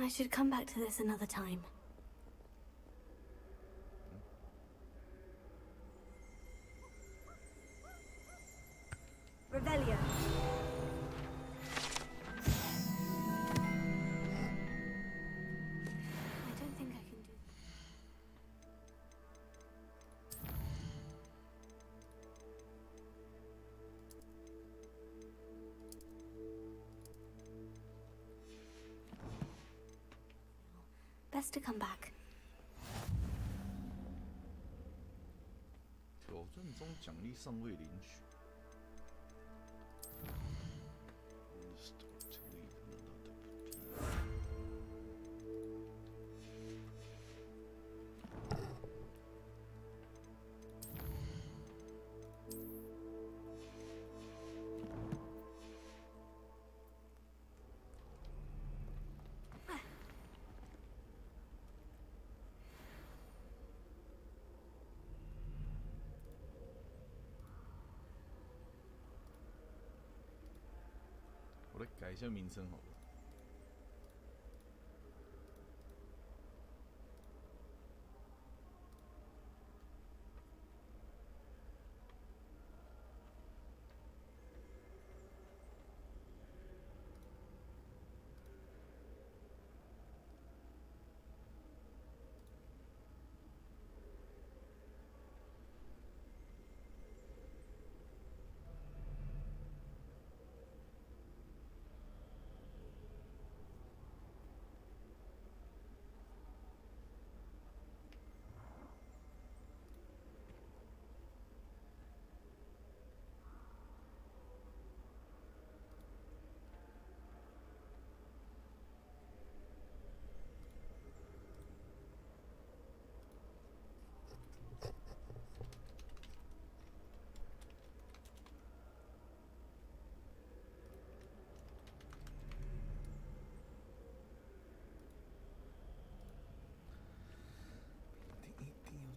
I should come back to this another time. Revelio. I don't think I can do. Best to come back. 挑战中奖励尚未领取。我来改一下名称好了。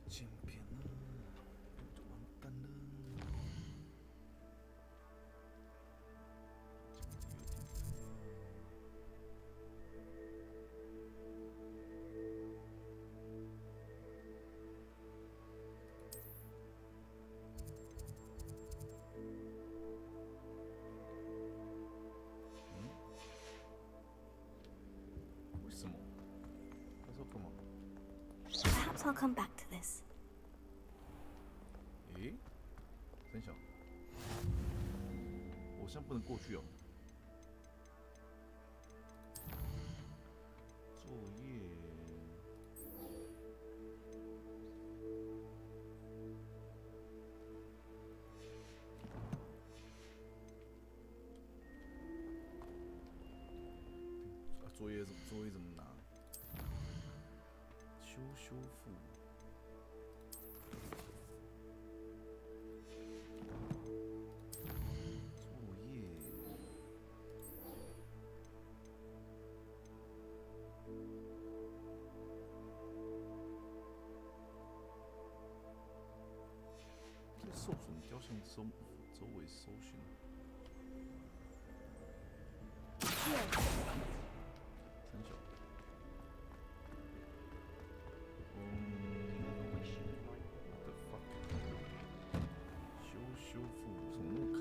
剪片了，就完蛋了。为什么？他说干嘛？ Perhaps I'll come back to this. 诶，真小，我现在不能过去哦。作业。作业怎么拿？修复。 受损雕像周围搜寻。三小。What the fuck？ 修复怎么那么卡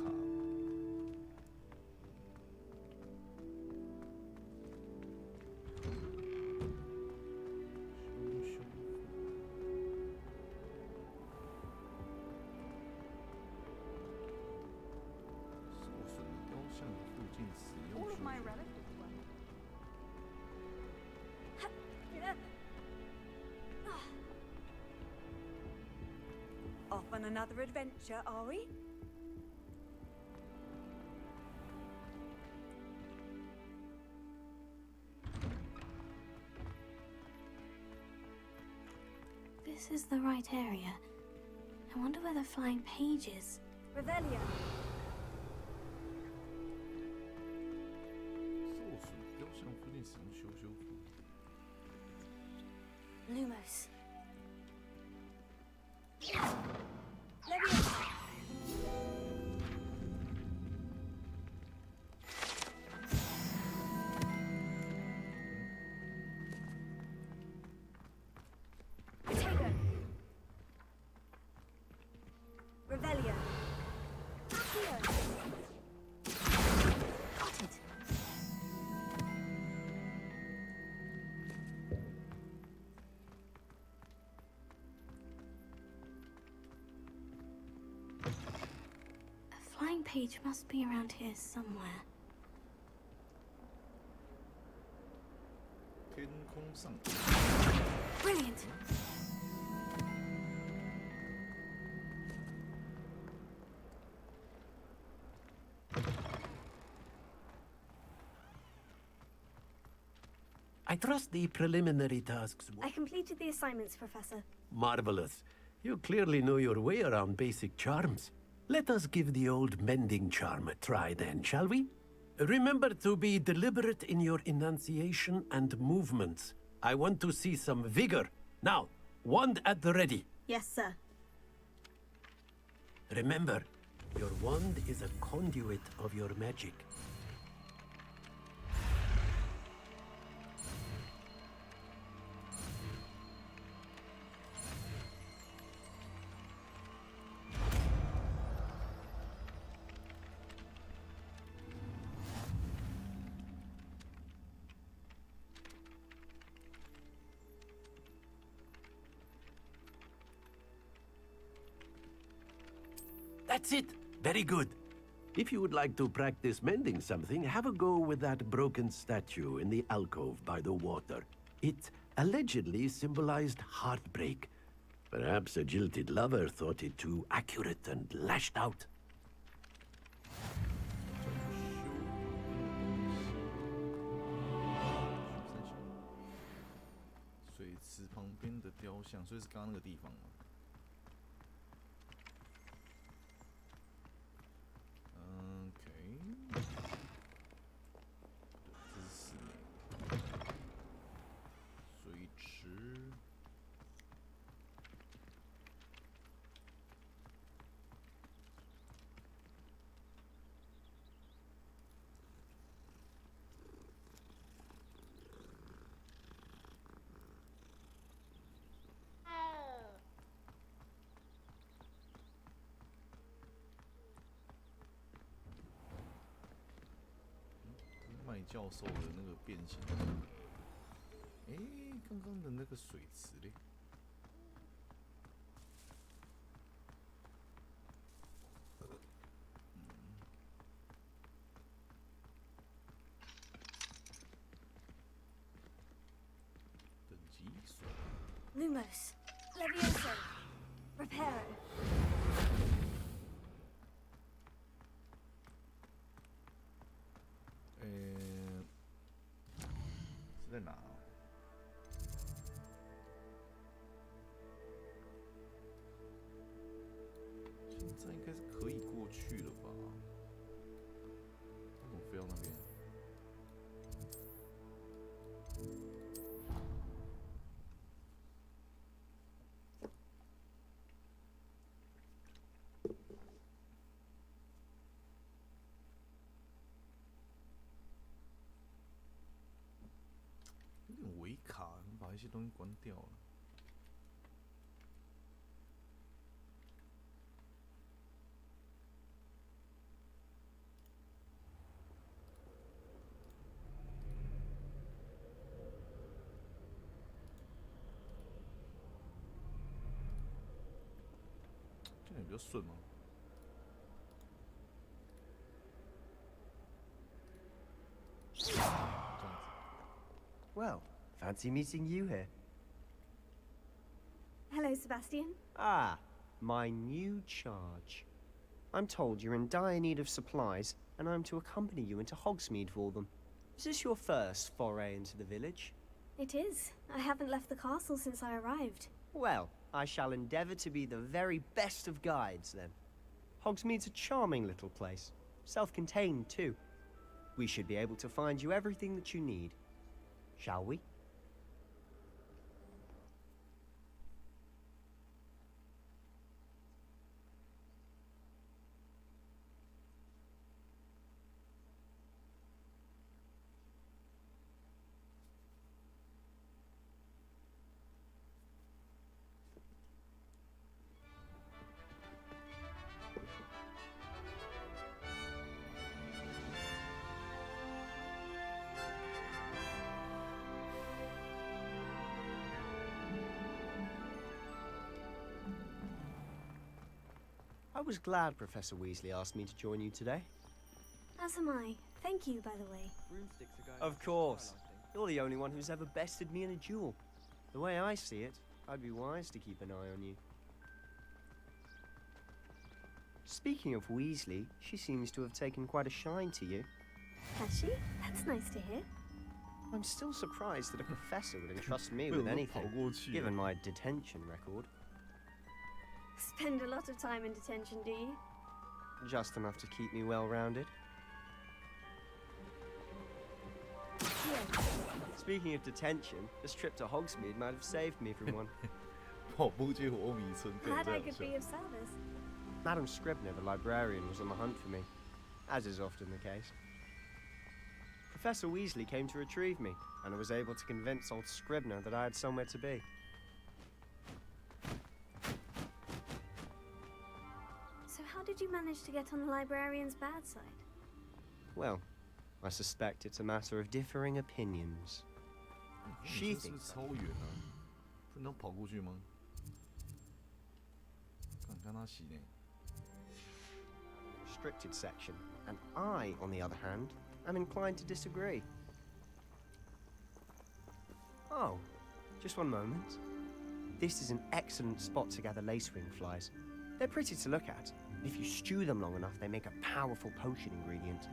？All of my relatives were. Off on another adventure, are we? This is the right area. I wonder where the flying page is. Revelio. 受损雕像附近使用修复。Lumos. page must be around here somewhere. 天空上。 Brilliant! I trust the preliminary tasks. I completed the assignments, Professor. Marvelous. You clearly know your way around basic charms. Let us give the old mending charm a try then, shall we? Remember to be deliberate in your enunciation and movements. I want to see some vigor. Now, wand at the ready. Yes, sir. Remember, your wand is a conduit of your magic. That's it. Very good. If you would like to practice mending something, have a go with that broken statue in the alcove by the water. It allegedly symbolized heartbreak. Perhaps a jilted lover thought it too accurate and lashed out. 水池旁边的雕像，所以是刚刚那个地方吗？ 麦教授的那个变形，哎，刚刚的那个水池嘞？等级水。Lumos. Levioso. Reparo. 是在哪？现在应该是可以过去了吧？为什么飞到那边？有点微卡，把一些东西关掉了。 这样比较顺吗？ Well, fancy meeting you here. Hello, Sebastian. Ah, my new charge. I'm told you're in dire need of supplies, and I'm to accompany you into Hogsmeade for them. Is this your first foray into the village? It is. I haven't left the castle since I arrived. Well, I shall endeavour to be the very best of guides, then. Hogsmeade's a charming little place. Self-contained, too. We should be able to find you everything that you need. Shall we? I was glad Professor Weasley asked me to join you today. As am I. Thank you, by the way. Of course. You're the only one who's ever bested me in a duel. The way I see it, I'd be wise to keep an eye on you. Speaking of Weasley, she seems to have taken quite a shine to you. Has she? That's nice to hear. I'm still surprised that a professor would entrust me with anything, given my detention record. Spend a lot of time in detention, do you? Just enough to keep me well-rounded. Speaking of detention, this trip to Hogsmeade might have saved me from one. 跑步界火迷村 Glad I could be of service. Madam Scribner, the librarian, was on the hunt for me, as is often the case. Professor Weasley came to retrieve me, and I was able to convince old Scribner that I had somewhere to be. So how did you manage to get on the librarian's bad side? Well, I suspect it's a matter of differing opinions. 你这是不是超远啊？不能跑过去吗？看他洗呢。 Restricted section, and I, on the other hand, am inclined to disagree. Oh, just one moment. This is an excellent spot to gather lacewing flies. They're pretty to look at. If you stew them long enough, they make a powerful potion ingredient.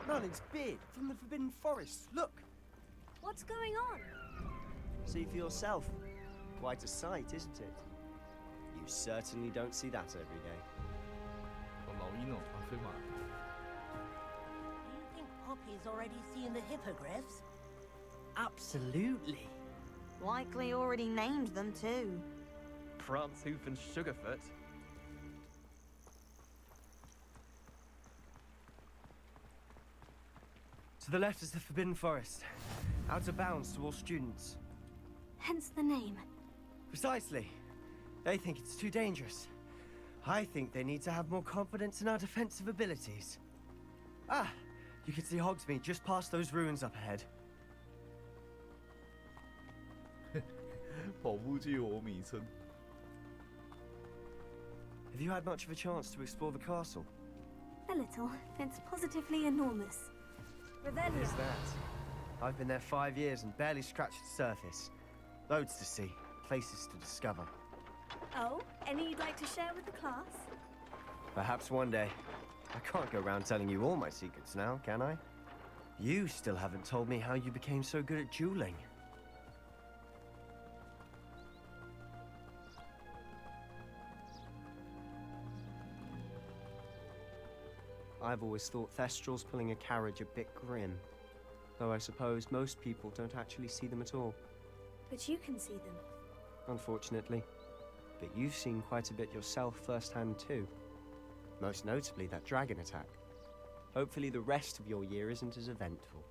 Merlin's beard from the Forbidden Forest. Look! What's going on? See for yourself. Quite a sight, isn't it? You certainly don't see that every day. 哦，老鹰哦，飞马。 Do you think Poppy's already seen the hippogriffs? Absolutely. Likely already named them too. Prance, Hoof and Sugarfoot. To the left is the Forbidden Forest. Out of bounds to all students. Hence the name. Precisely. They think it's too dangerous. I think they need to have more confidence in our defensive abilities. Ah, you can see Hogsmeade just past those ruins up ahead. 跑步界火迷村。 Have you had much of a chance to explore the castle? A little. It's positively enormous. Revelio. Is that? I've been there 5 years and barely scratched the surface. Loads to see, places to discover. Oh, any you'd like to share with the class? Perhaps one day. I can't go around telling you all my secrets now, can I? You still haven't told me how you became so good at dueling. I've always thought Thestrals pulling a carriage a bit grim. Though I suppose most people don't actually see them at all. But you can see them. Unfortunately. But you've seen quite a bit yourself firsthand too. Most notably that dragon attack. Hopefully the rest of your year isn't as eventful.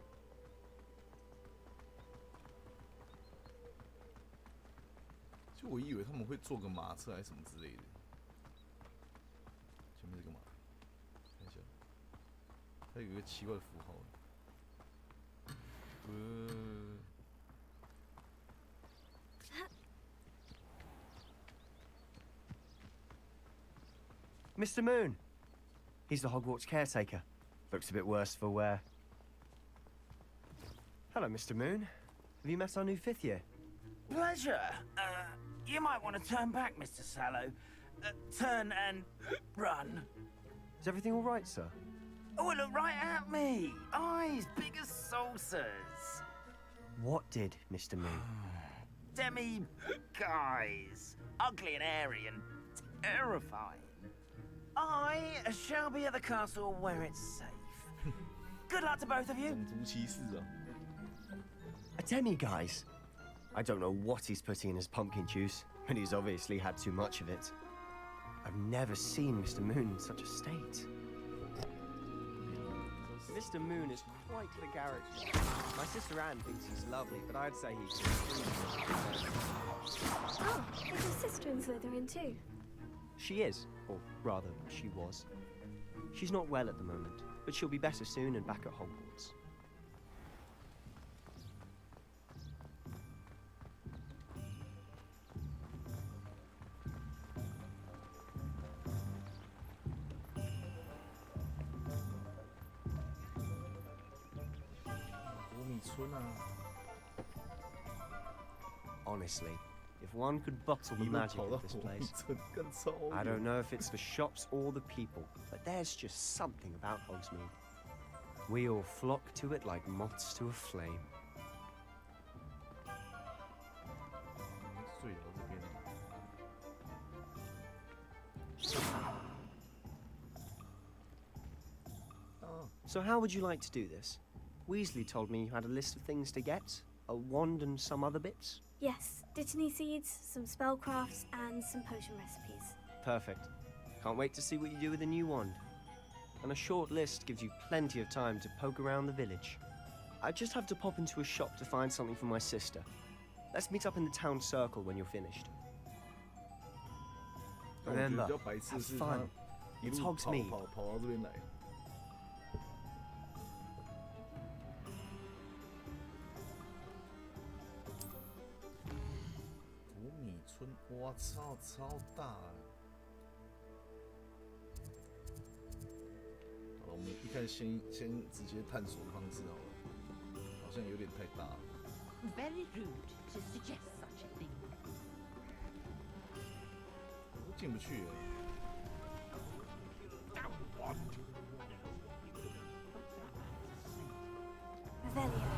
就我以为他们会坐个马车还是什么之类的。前面这个马，看一下，它有一个奇怪的符号。Mr. Moon! He's the Hogwarts caretaker. Looks a bit worse for wear. Hello, Mr. Moon. Have you met our new 5th year? Pleasure. You might want to turn back, Mr. Sallow. Turn and run. Is everything all right, sir? Oh, look right at me. Eyes big as saucers. What did, Mr. Moon? Guys. Ugly and airy and terrifying. I shall be at the castle where it's safe. Good luck to both of you. 种族歧视啊！ A demi-guise? I don't know what he's putting in his pumpkin juice, but he's obviously had too much of it. I've never seen Mr. Moon in such a state. Mr. Moon is quite the character. My sister Anne thinks he's lovely, but I'd say he's... Oh, is your sister in Slytherin too? She is, or rather, she was. She's not well at the moment, but she'll be better soon and back at Hogwarts. Honestly, if one could bottle the magic of this place, I don't know if it's the shops or the people, but there's just something about Hogsmeade. We all flock to it like moths to a flame. So how would you like to do this? Weasley told me you had a list of things to get, a wand and some other bits. Yes, Dittany seeds, some spellcrafts, and some potion recipes. Perfect. Can't wait to see what you do with the new wand. And a short list gives you plenty of time to poke around the village. I just have to pop into a shop to find something for my sister. Let's meet up in the town circle when you're finished. Remember, have fun. It's Hogsmeade. 哇操，超大！好了，我们一开始先直接探索方式好了，好像有点太大了。Very rude to suggest such a thing. 我进不去。Revelio.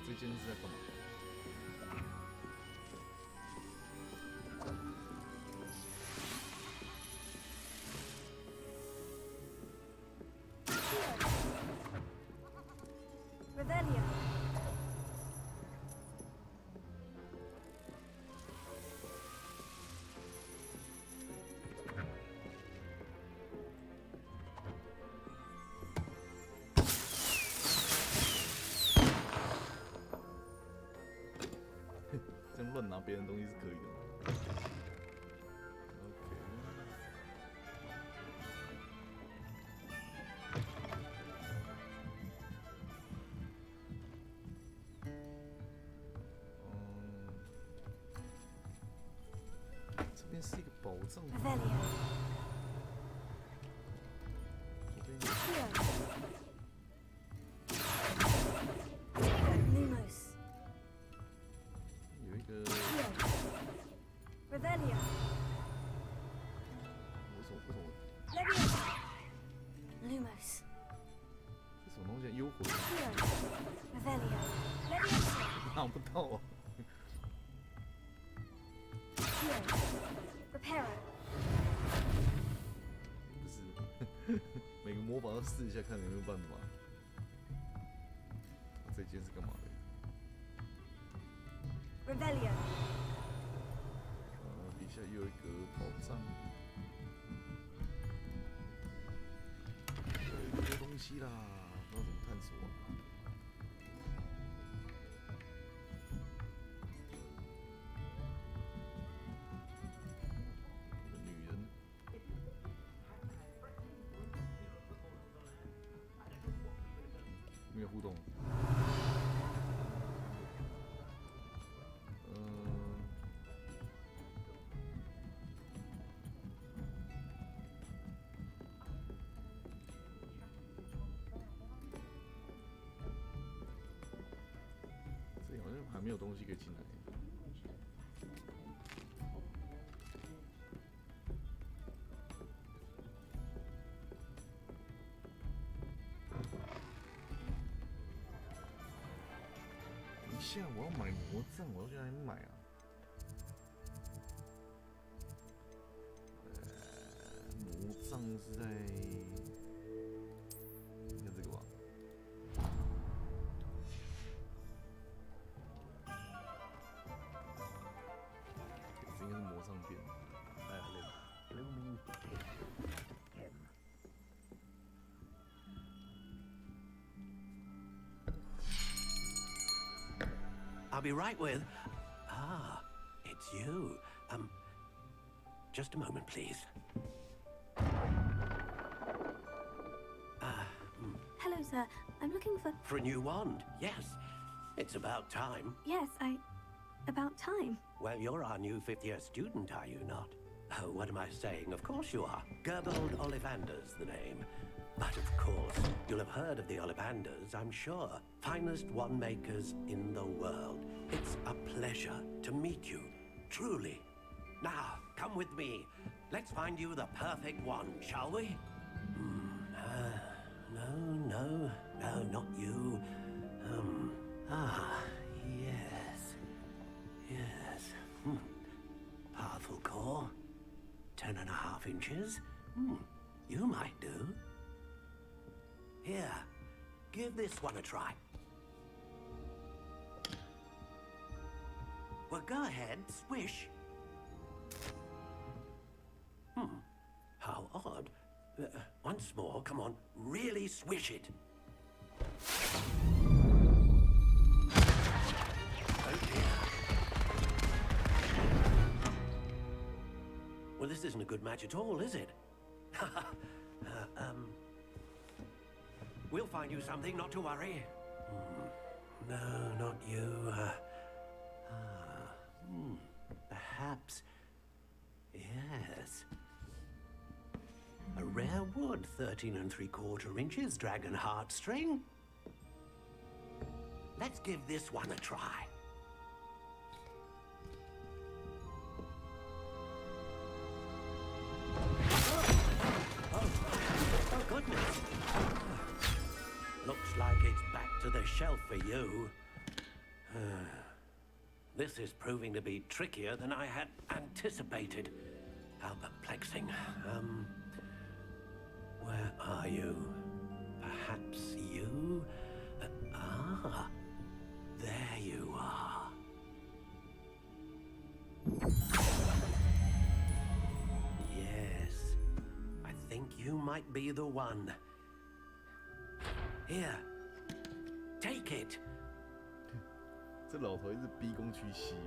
这件事在干嘛？Revelio.这样乱拿别人东西是可以的吗？ 这边是一个宝藏。 Revelio. Lumos. 有一个。 Revelio. 为什么？ Leviosa. Lumos. 这什么东西？幽魂。 Revelio. Leviosa. 拿不到啊。 Reparo. 不是，每个魔法都试一下，看有没有办法。这件是干嘛的？ Revelio. 底下又有一个宝藏，有一堆东西啦，不知道怎么探索啊。 女人，互动。这里好像还没有东西可以进来。等一下，我要买魔杖，我要去哪里买啊？魔杖是在应该这个吧？这应该是魔杖店。I'll be right with. Ah, it's you. Just a moment, please. Hello, sir. I'm looking for. For a new wand, yes. It's about time. Yes, about time. Well, you're our new fifth-year student, are you not? Oh, what am I saying? Of course you are. Gerbold Ollivander's the name. But of course, you'll have heard of the Ollivanders, I'm sure. Finest wand makers in the world. It's a pleasure to meet you, truly. Now, come with me. Let's find you the perfect wand, shall we? No, not you. Yes. Powerful core. 10.5 inches. You might do. Here, give this one a try. Well, go ahead, swish. How odd. Once more, come on, really swish it. Oh dear. Well, this isn't a good match at all, is it? We'll find you something, not to worry. No, not you. Perhaps. Yes. A rare wood, 13 3/4 inches, dragon heartstring. Let's give this one a try. Oh, goodness. Looks like it's back to the shelf for you. This is proving to be trickier than I had anticipated. How perplexing. Where are you? Perhaps you? There you are. Yes, I think you might be the one. Here, take it. 这老头一直逼宫屈膝耶。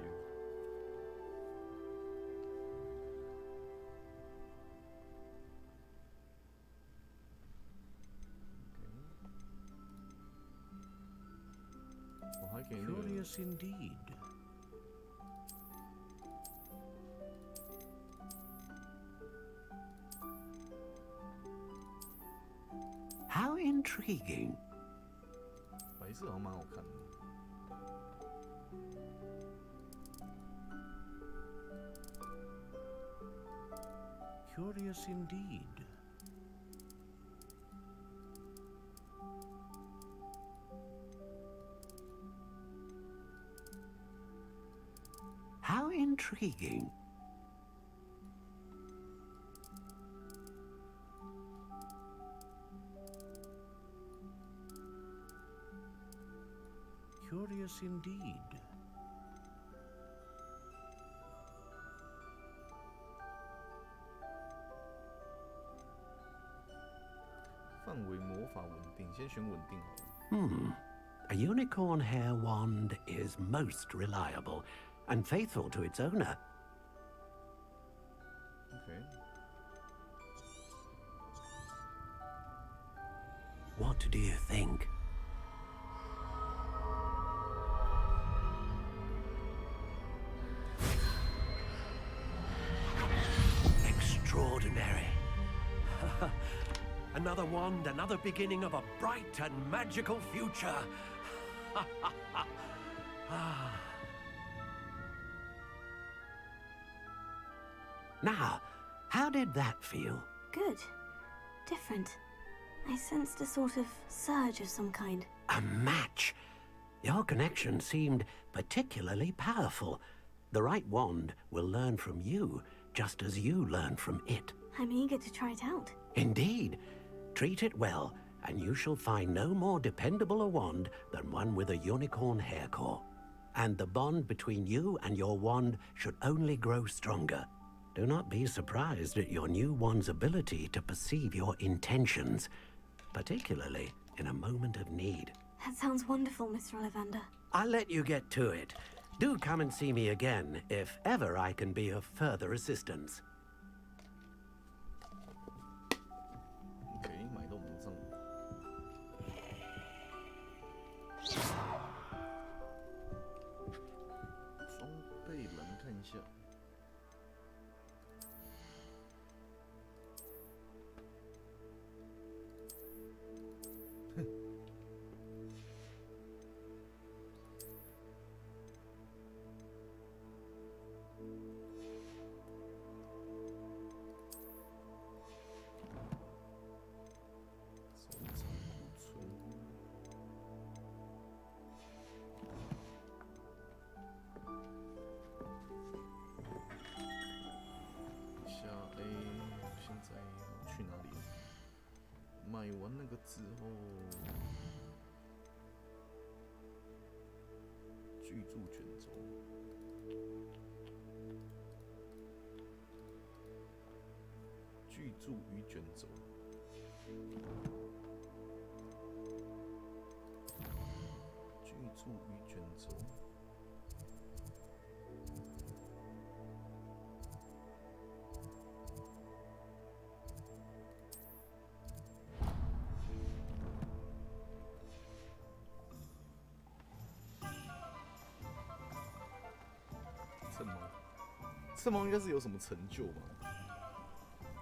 我还给那个 Curious indeed. How intriguing. 白色好像蛮好看的。Curious indeed. How intriguing. Curious indeed.范围魔法稳定，先选稳定好了。A unicorn hair wand is most reliable and faithful to its owner. OK。What do you think? Another wand, another beginning of a bright and magical future. Now, how did that feel? Good. Different. I sensed a sort of surge of some kind. A match. Your connection seemed particularly powerful. The right wand will learn from you, just as you learn from it. I'm eager to try it out. Indeed. Treat it well, and you shall find no more dependable a wand than one with a unicorn hair core. And the bond between you and your wand should only grow stronger. Do not be surprised at your new wand's ability to perceive your intentions, particularly in a moment of need. That sounds wonderful, Mr. Ollivander. I'll let you get to it. Do come and see me again if ever I can be of further assistance. OK， 买到魔杖。装备栏看一下。买完那个之后，巨著卷轴，巨著与卷轴，巨著与卷轴。趁猫应该是有什么成就吧？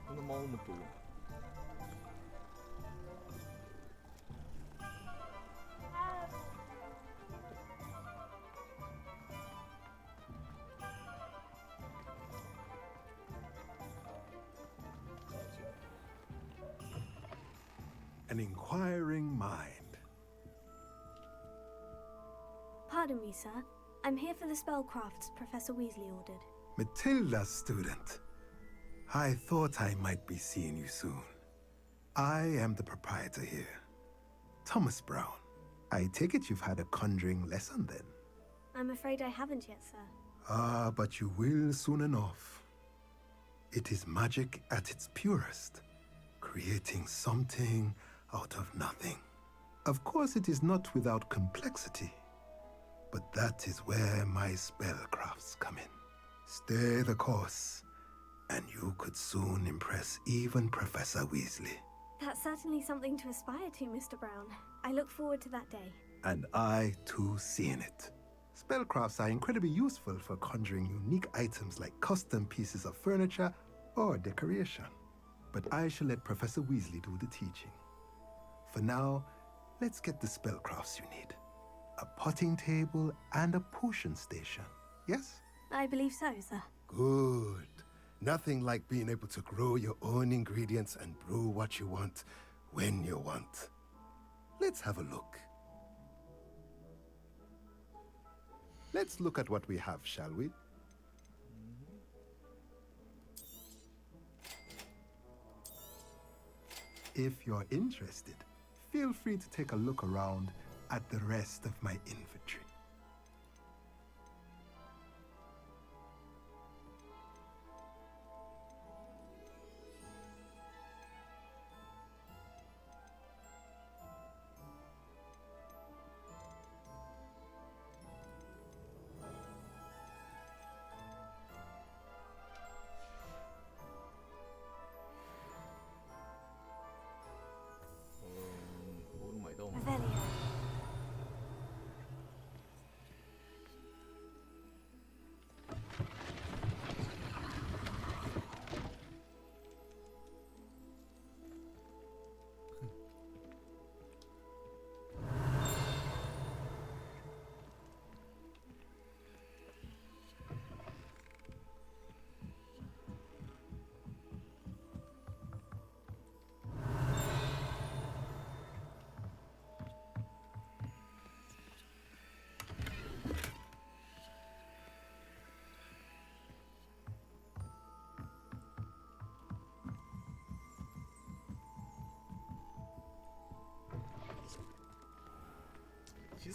那猫那么多。An inquiring mind. Pardon me, sir. I'm here for the spellcrafts Professor Weasley ordered. Matilda's student. I thought I might be seeing you soon. I am the proprietor here, Thomas Brown. I take it you've had a conjuring lesson then? I'm afraid I haven't yet, sir. Ah, but you will soon enough. It is magic at its purest, creating something out of nothing. Of course, it is not without complexity, but that is where my spellcrafts come in. Stay the course, and you could soon impress even Professor Weasley. That's certainly something to aspire to, Mr. Brown. I look forward to that day. And I, too, seeing it. Spellcrafts are incredibly useful for conjuring unique items like custom pieces of furniture or decoration. But I shall let Professor Weasley do the teaching. For now, let's get the spellcrafts you need. A potting table and a potion station, yes? I believe so, sir. Good. Nothing like being able to grow your own ingredients and brew what you want when you want. Let's have a look. Let's look at what we have, shall we? If you're interested, feel free to take a look around at the rest of my inventory.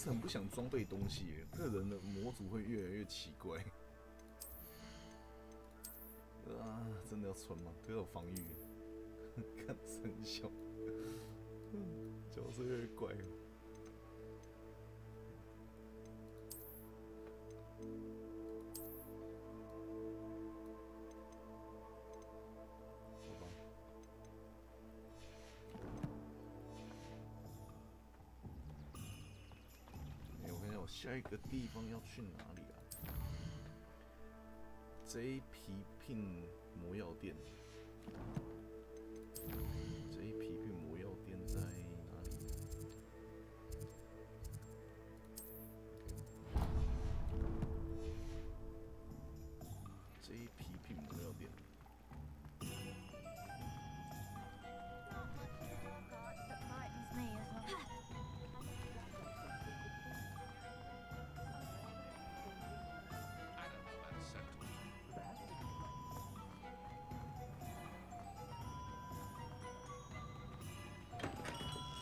是很不想装备东西耶，这人的模组会越来越奇怪。啊，真的要穿吗？可是有防御，看生效，角色越来越怪了。好吧。我看一下我下一个地方要去哪里啊？J 皮聘魔药店。J 皮聘魔药店在哪里？J 皮聘魔药店。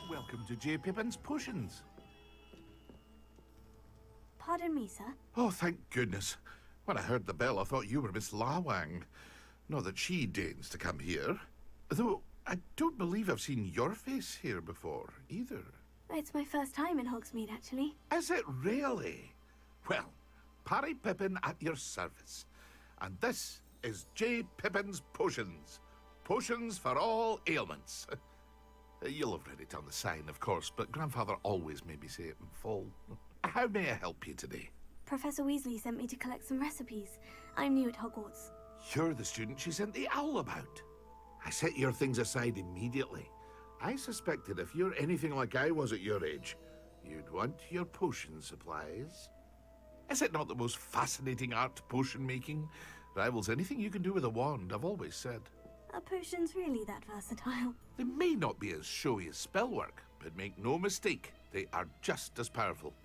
Welcome to J. Pippin's Potions. Pardon me, sir. Oh, thank goodness. When I heard the bell, I thought you were Miss Lawang. Not that she deigns to come here. Though, I don't believe I've seen your face here before, either. It's my first time in Hogsmeade, actually. Is it really? Well, Parry Pippin at your service. And this is J. Pippin's Potions. Potions for all ailments. You'll have read it on the sign, of course, but Grandfather always made me say it in full. How may I help you today? Professor Weasley sent me to collect some recipes. I'm new at Hogwarts. You're the student she sent the owl about. I set your things aside immediately. I suspected if you're anything like I was at your age, you'd want your potion supplies. Is it not the most fascinating art, potion making? Rivals anything you can do with a wand, I've always said. Are potions really that versatile? They may not be as showy as spellwork, but make no mistake, they are just as powerful.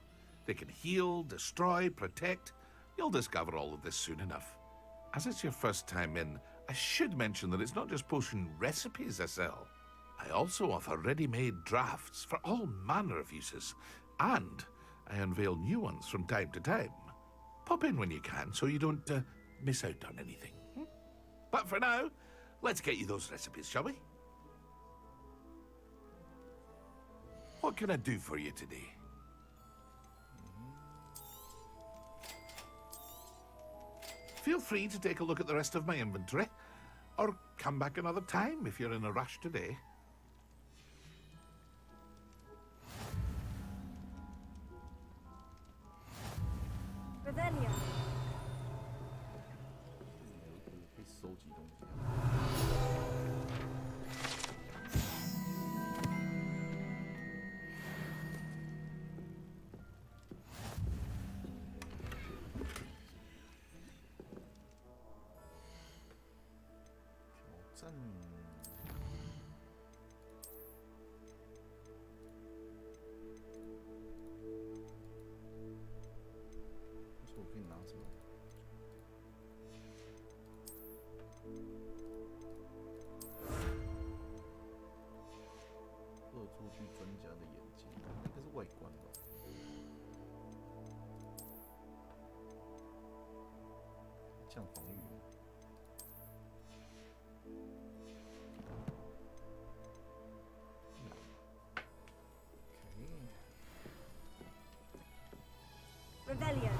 They can heal, destroy, protect. You'll discover all of this soon enough. As it's your first time in, I should mention that it's not just potion recipes I sell. I also offer ready-made drafts for all manner of uses, and I unveil new ones from time to time. Pop in when you can so you don't miss out on anything. But for now, let's get you those recipes, shall we? What can I do for you today? Feel free to take a look at the rest of my inventory, or come back another time if you're in a rush today. Revelio. 可以收集东西。挑战。不是我可以拿什么？恶作剧专家的眼睛，应该是外观吧。降防御。Revelio.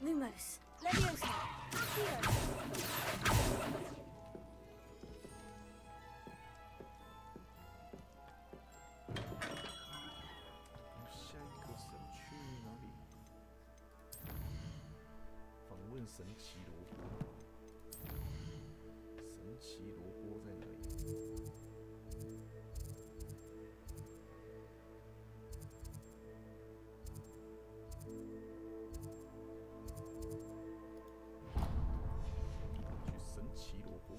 Lumos. Leviosa. Accio. 下一个神去哪里？访问神奇萝卜。神奇萝卜在哪里？去神奇萝卜。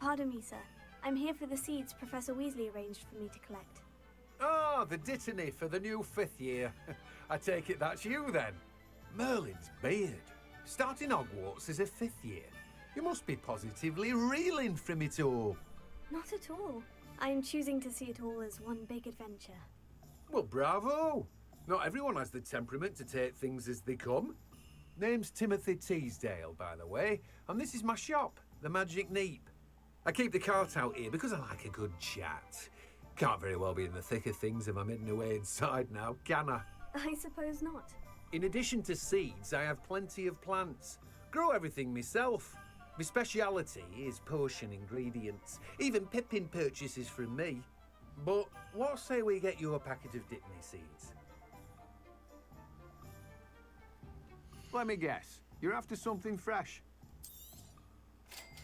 Pardon me, sir. I'm here for the seeds Professor Weasley arranged for me to collect. Ah, the dittany for the new 5th year. I take it that's you, then. Merlin's beard. Starting Hogwarts as a 5th year. You must be positively reeling from it all. Not at all. I'm choosing to see it all as one big adventure. Well, bravo! Not everyone has the temperament to take things as they come. Name's Timothy Teasdale, by the way, and this is my shop, the Magic Neep. I keep the cart out here because I like a good chat. Can't very well be in the thick of things if I'm hidden away inside now, can I? I suppose not. In addition to seeds, I have plenty of plants. Grow everything myself. My speciality is potion ingredients. Even Pippin purchases from me. But what say we get you a packet of Dittany seeds? Let me guess. You're after something fresh.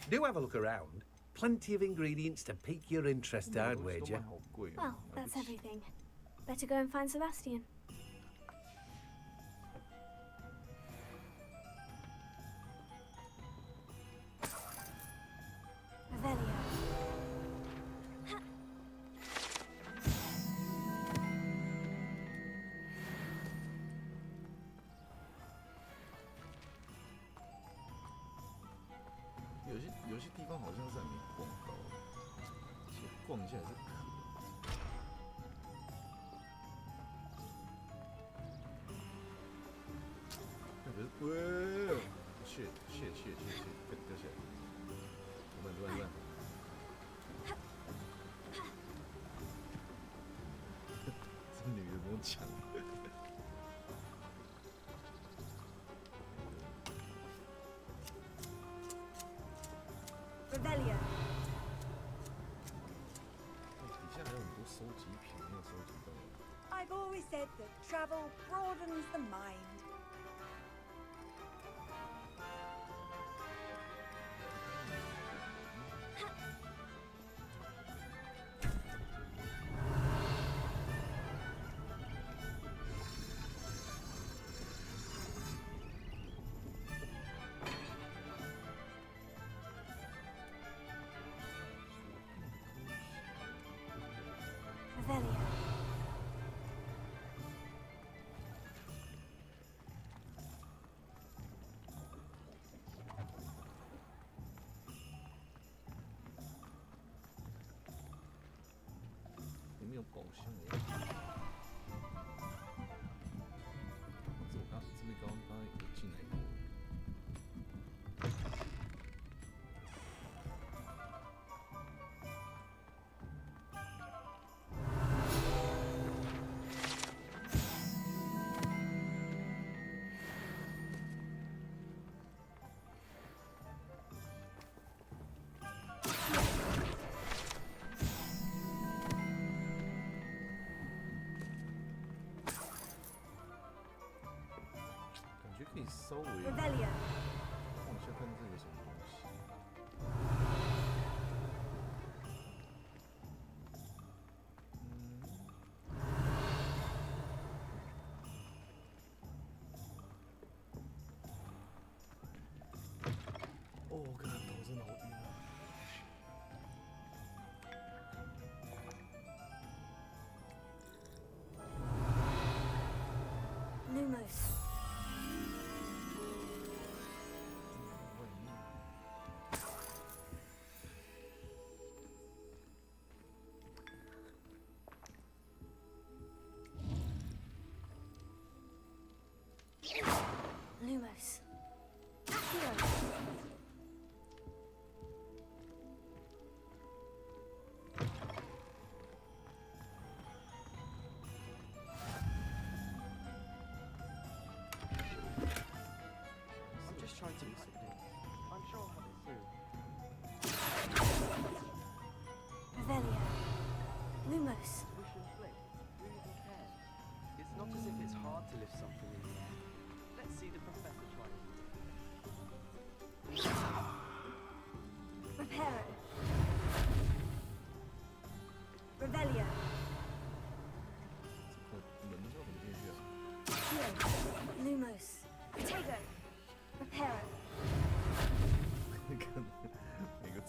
Do have a look around. Plenty of ingredients to pique your interest, I'd wager. Well, that's everything. Better go and find Sebastian. Revelio. 有些地方好像是还没逛到，而且逛一下也是渴。那可是，喂，切，掉下来，乱，这女的跟我抢。Revelio. 底下还有很多收集品没有收集到。I've always said that travel broadens the mind. Revelio. 里面有宝箱耶！这边刚刚有进来过。感觉可以稍微 Revelio. 往下看这有什么东西。哦，我看头真的好晕啊！ Lumos.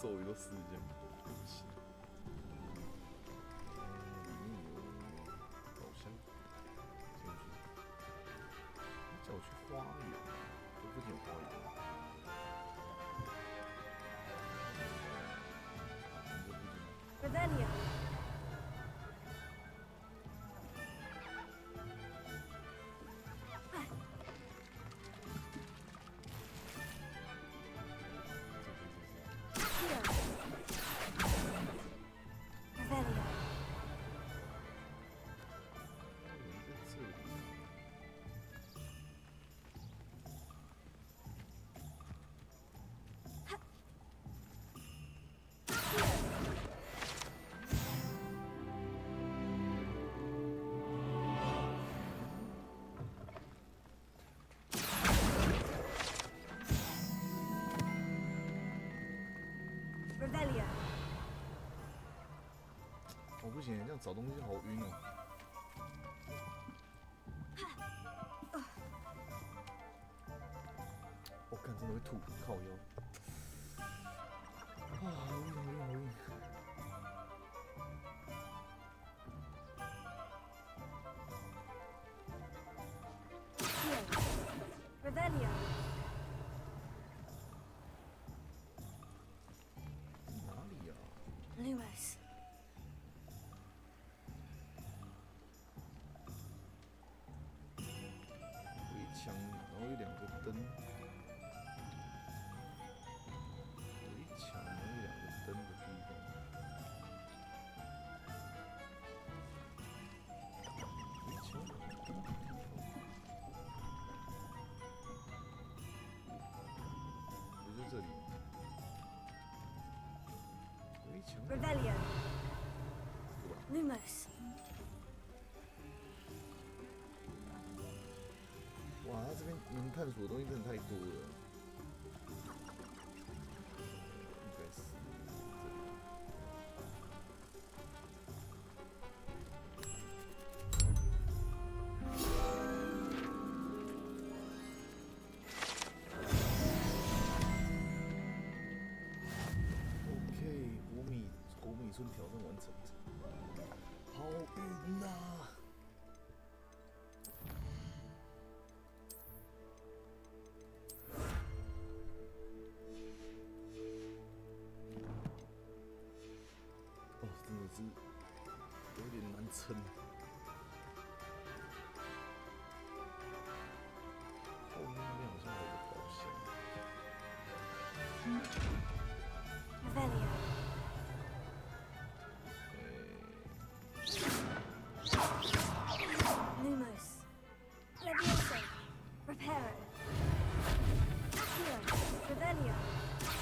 咒语都是这样，对不起。里面有宝箱，进去。叫我去花园，这附近有花园。 Revelio. Here. Revelio. Revelio. 我不行，这样找东西好晕哦。我看真的会吐，靠腰。啊，好晕，好晕，好晕。Here. Revelio. 哪里呀Lumos. 围墙，然后有两个灯。围墙，然后有两个灯的地方。围墙，两个灯的地方。不是这里。围墙。 Revelio. 对吧？ Lumos. 哇，他这边能探索的东西真的太多了。应该是这里。OK，国米村挑战完成。好晕呐！ 哦，真的是有点难撑。后面那边好像有个宝箱。 Revelio. Lumos. Levioso. Reparo. Here. Revelio.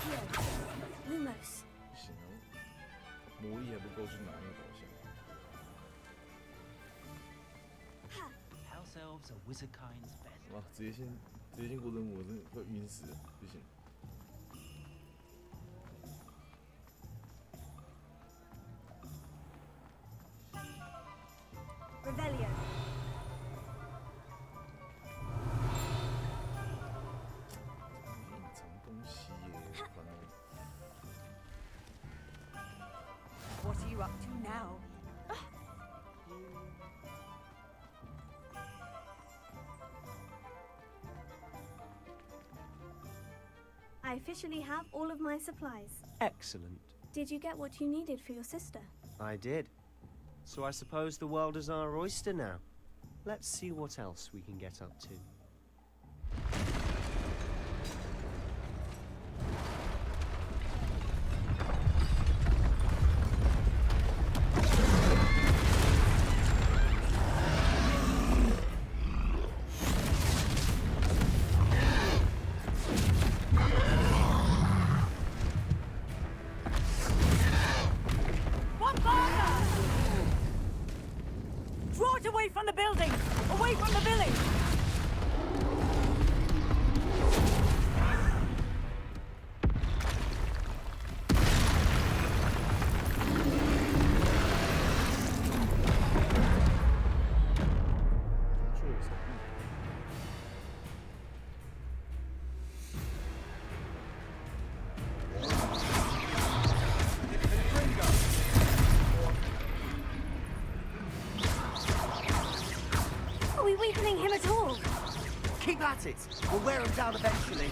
Here. Lumos. 不行啊，魔力还不够去拿那个宝箱。 House elves are wizardkind's best. 哇，直接先过任务，我真的快晕死了，不行。 Revelio. 隐藏东西耶，好烦哦。 What are you up to now? I officially have all of my supplies. Excellent. Did you get what you needed for your sister? I did. So I suppose the world is our oyster now. Let's see what else we can get up to. Draw it away from the building! Away from the village! got it. We'll wear them down eventually.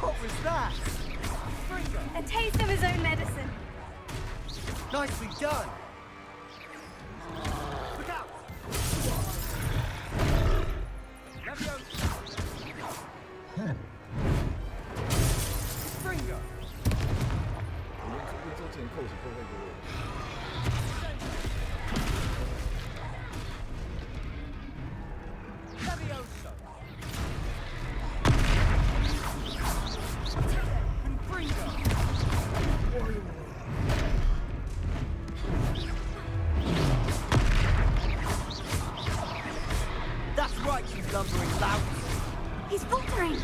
What was that? A taste of his own medicine. Nicely done. Look out! Springo! 之前扣起扣太多了。That's right, you lumbering lout. He's faltering.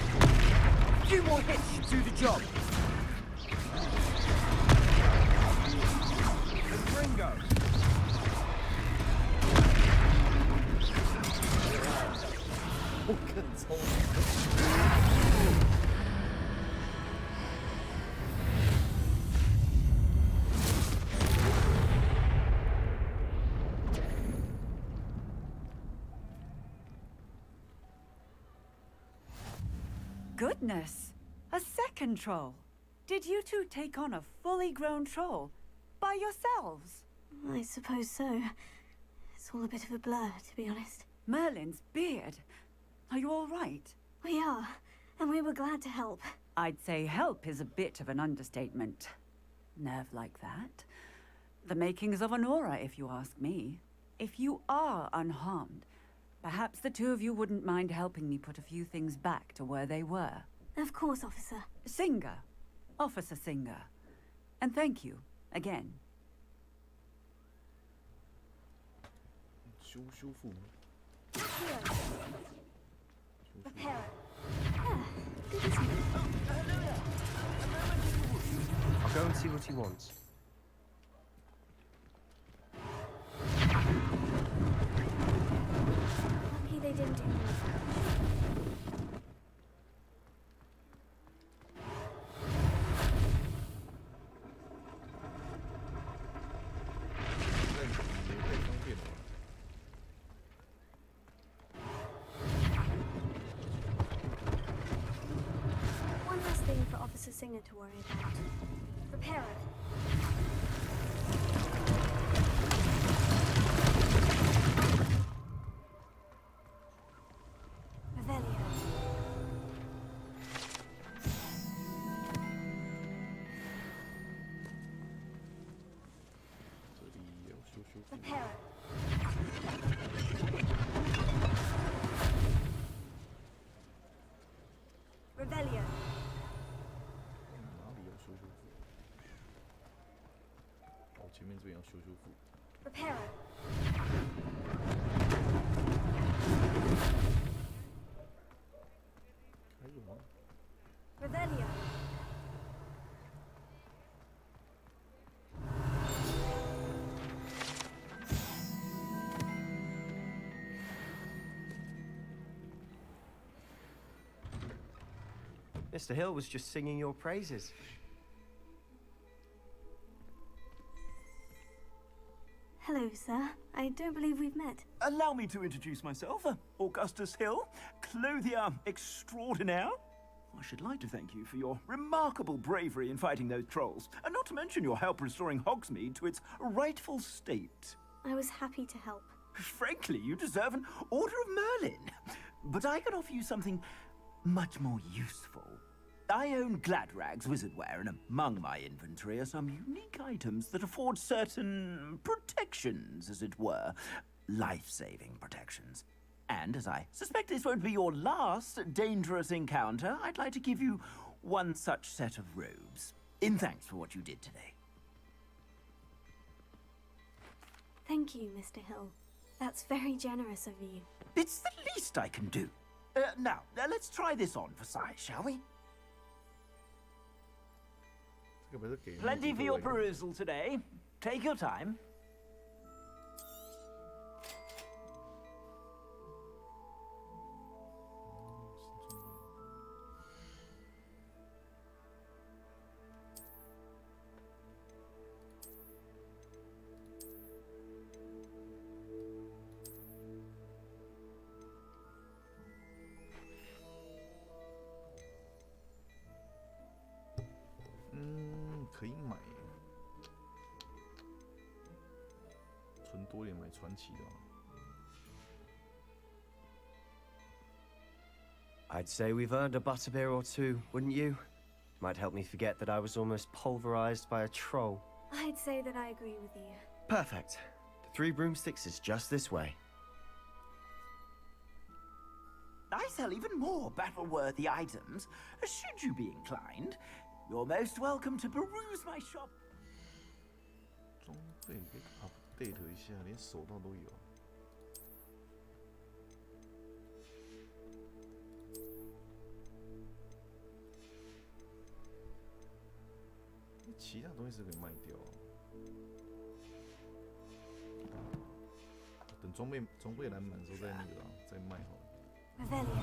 A few more hits should do the job. Ringo. Goodness! A second troll! Did you two take on a fully grown troll? By yourselves? I suppose so. It's all a bit of a blur, to be honest. Merlin's beard. Are you all right? We are, and we were glad to help. I'd say help is a bit of an understatement. Nerve like that. The makings of an aura, if you ask me. If you are unharmed, perhaps the two of you wouldn't mind helping me put a few things back to where they were. Of course, officer. Singer. Officer Singer. And thank you, again. 修复。 Repair it. Good, isn't it? I'll go and see what he wants. Lucky they didn't do anything. One last thing for Officer Singer to worry about. Repair it. Revelio. Repair it. Revelio. 哪里要修复？哦，前面这边要修复。 Repair it. Revelio. Mr. Hill was just singing your praises. Hello, sir. I don't believe we've met. Allow me to introduce myself. Augustus Hill, clothier extraordinaire. I should like to thank you for your remarkable bravery in fighting those trolls, and not to mention your help restoring Hogsmeade to its rightful state. I was happy to help. Frankly, you deserve an Order of Merlin. But I can offer you something much more useful. I own Gladrag's wizardware, and among my inventory are some unique items that afford certain protections, as it were. Life-saving protections. And as I suspect this won't be your last dangerous encounter, I'd like to give you one such set of robes, in thanks for what you did today. Thank you, Mr. Hill. That's very generous of you. It's the least I can do. Now, let's try this on for size, shall we? Plenty for your perusal today. Take your time. 可以买，存多一点买传奇的。I'd say we've earned a butterbeer or two, wouldn't you? Might help me forget that I was almost pulverized by a troll. I'd say that I agree with you. Perfect. The Three Broomsticks is just this way. I sell even more battle-worthy items. Should you be inclined, you're most welcome to peruse my shop. 装备给 update 一下，连手套都有。其他东西是可以卖掉。等装备栏满之后再那个再卖好了。 Revelio.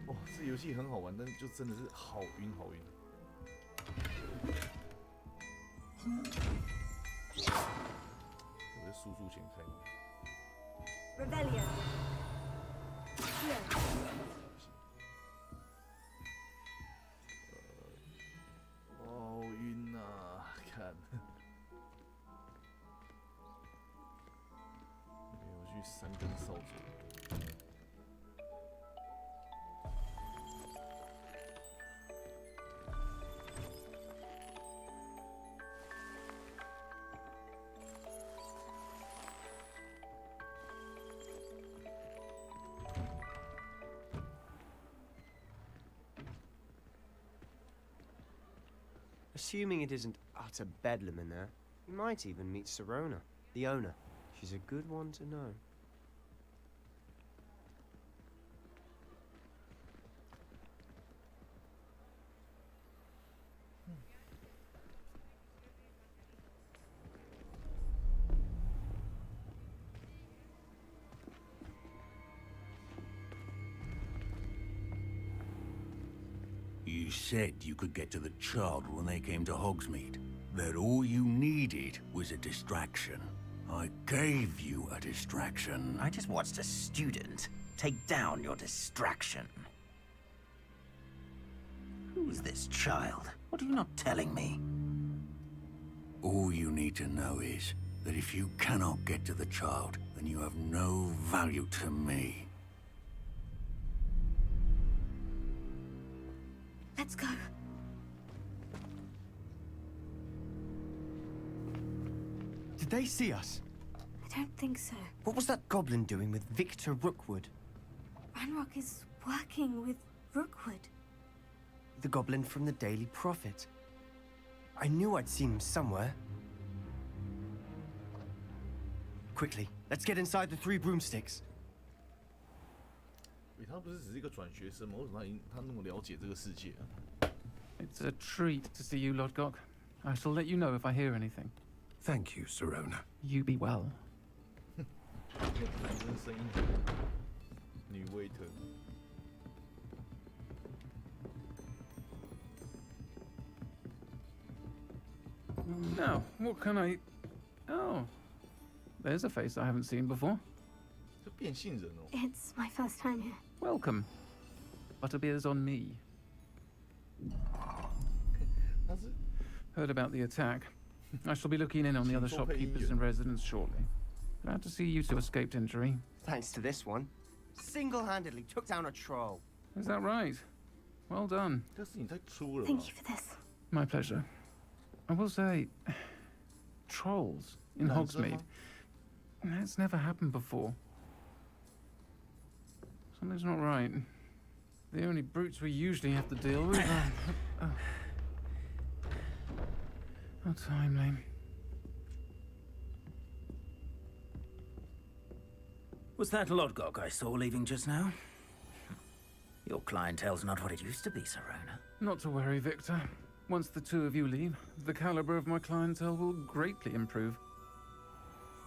哇，这游戏很好玩，但是就真的是好晕好晕。我在速速前开吗 Revelio. Here. 好晕啊！看。我去三根扫帚。 Assuming it isn't utter bedlam in there, we might even meet Sirona, the owner. She's a good one to know. You said you could get to the child when they came to Hogsmeade. That all you needed was a distraction. I gave you a distraction. I just watched a student take down your distraction. Who's this child? What are you not telling me? All you need to know is that if you cannot get to the child, then you have no value to me. Let's go. Did they see us? I don't think so. What was that goblin doing with Victor Rookwood? Ranrock is working with Rookwood. The goblin from the Daily Prophet. I knew I'd seen him somewhere. Quickly, let's get inside the Three Broomsticks. 他不是只是一个转学生吗？为什么他那么了解这个世界啊？ It's a treat to see you, Lodgok. I shall let you know if I hear anything. Thank you, Sirona. You be well. 男生声音，女威特。 Now, what can I... Oh, there's a face I haven't seen before. 这变性人哦。 It's my first time here. Welcome. Butterbeer's on me. 他是 Heard about the attack. I shall be looking in on the other shopkeepers and residents shortly. Glad to see you two escaped injury. Thanks to this one. Single-handedly took down a troll. Is that right? Well done. 但是你太粗了吧。 Thank you for this. My pleasure. I will say, trolls in Hogsmeade. That's never happened before. Something's not right. The only brutes we usually have to deal with are... How timely. Was that Lodgok I saw leaving just now? Your clientele's not what it used to be, Sirona. Not to worry, Victor. Once the two of you leave, the caliber of my clientele will greatly improve.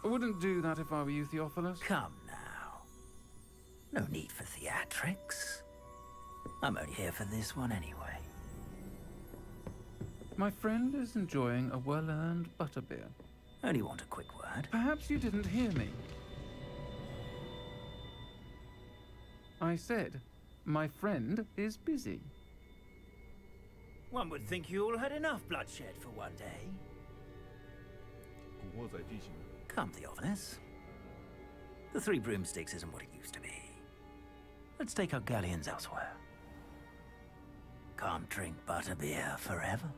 I wouldn't do that if I were you, Theophilus. Come now. No need for theatrics. I'm only here for this one anyway. My friend is enjoying a well-earned butterbeer. Only want a quick word. Perhaps you didn't hear me. I said, my friend is busy. One would think you all had enough bloodshed for one day. 古惑仔剧情。 Come the office. The Three Broomsticks isn't what it used to be. Let's take our galleons elsewhere. Can't drink butterbeer forever.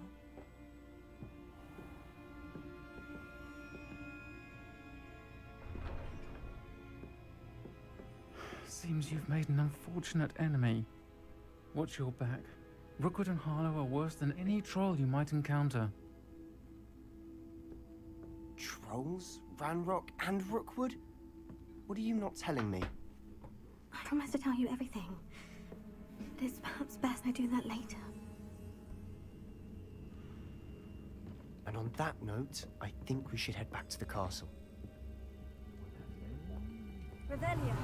Seems you've made an unfortunate enemy. Watch your back. Rookwood and Harlow are worse than any troll you might encounter. Trolls? Ranrock and Rookwood? What are you not telling me? I promise to tell you everything. But it's perhaps best I do that later. And on that note, I think we should head back to the castle. Revelio.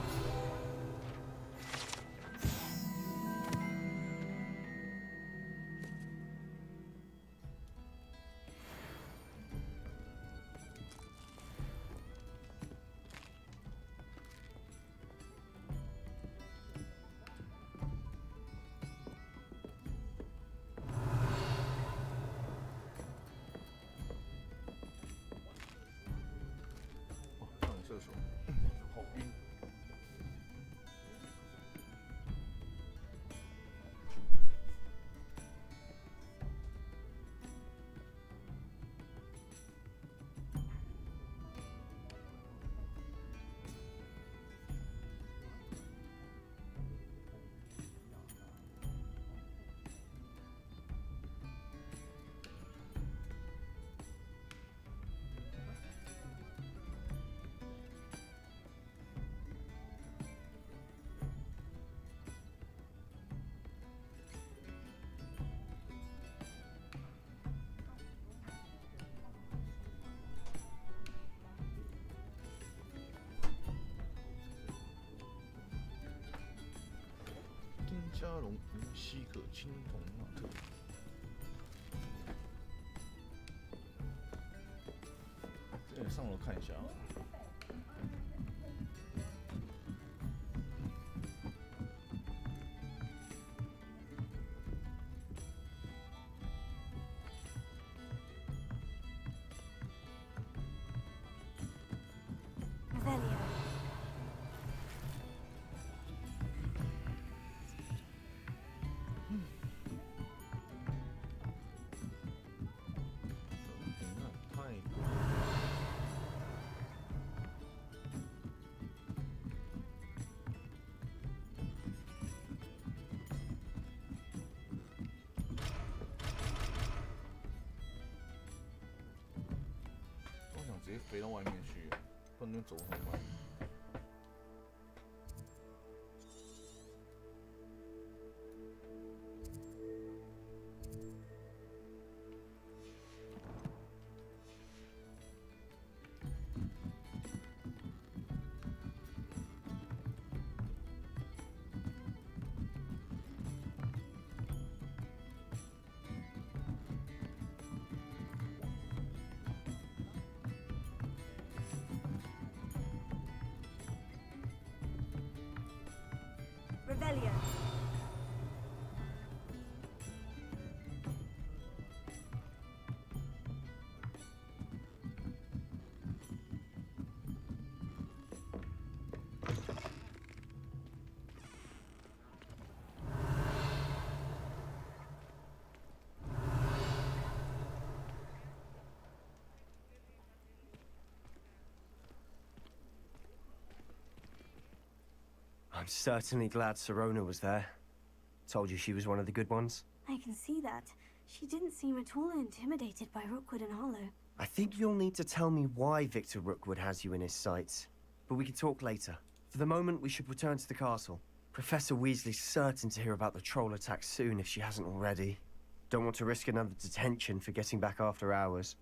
加龙与西可青铜马特。上楼看一下啊。Revelio. 直接飞到外面去，不能走很慢。Revelio. I'm certainly glad Sirona was there. Told you she was one of the good ones. I can see that. She didn't seem at all intimidated by Rookwood and Harlow. I think you'll need to tell me why Victor Rookwood has you in his sights. But we can talk later. For the moment, we should return to the castle. Professor Weasley's certain to hear about the troll attack soon if she hasn't already. Don't want to risk another detention for getting back after hours.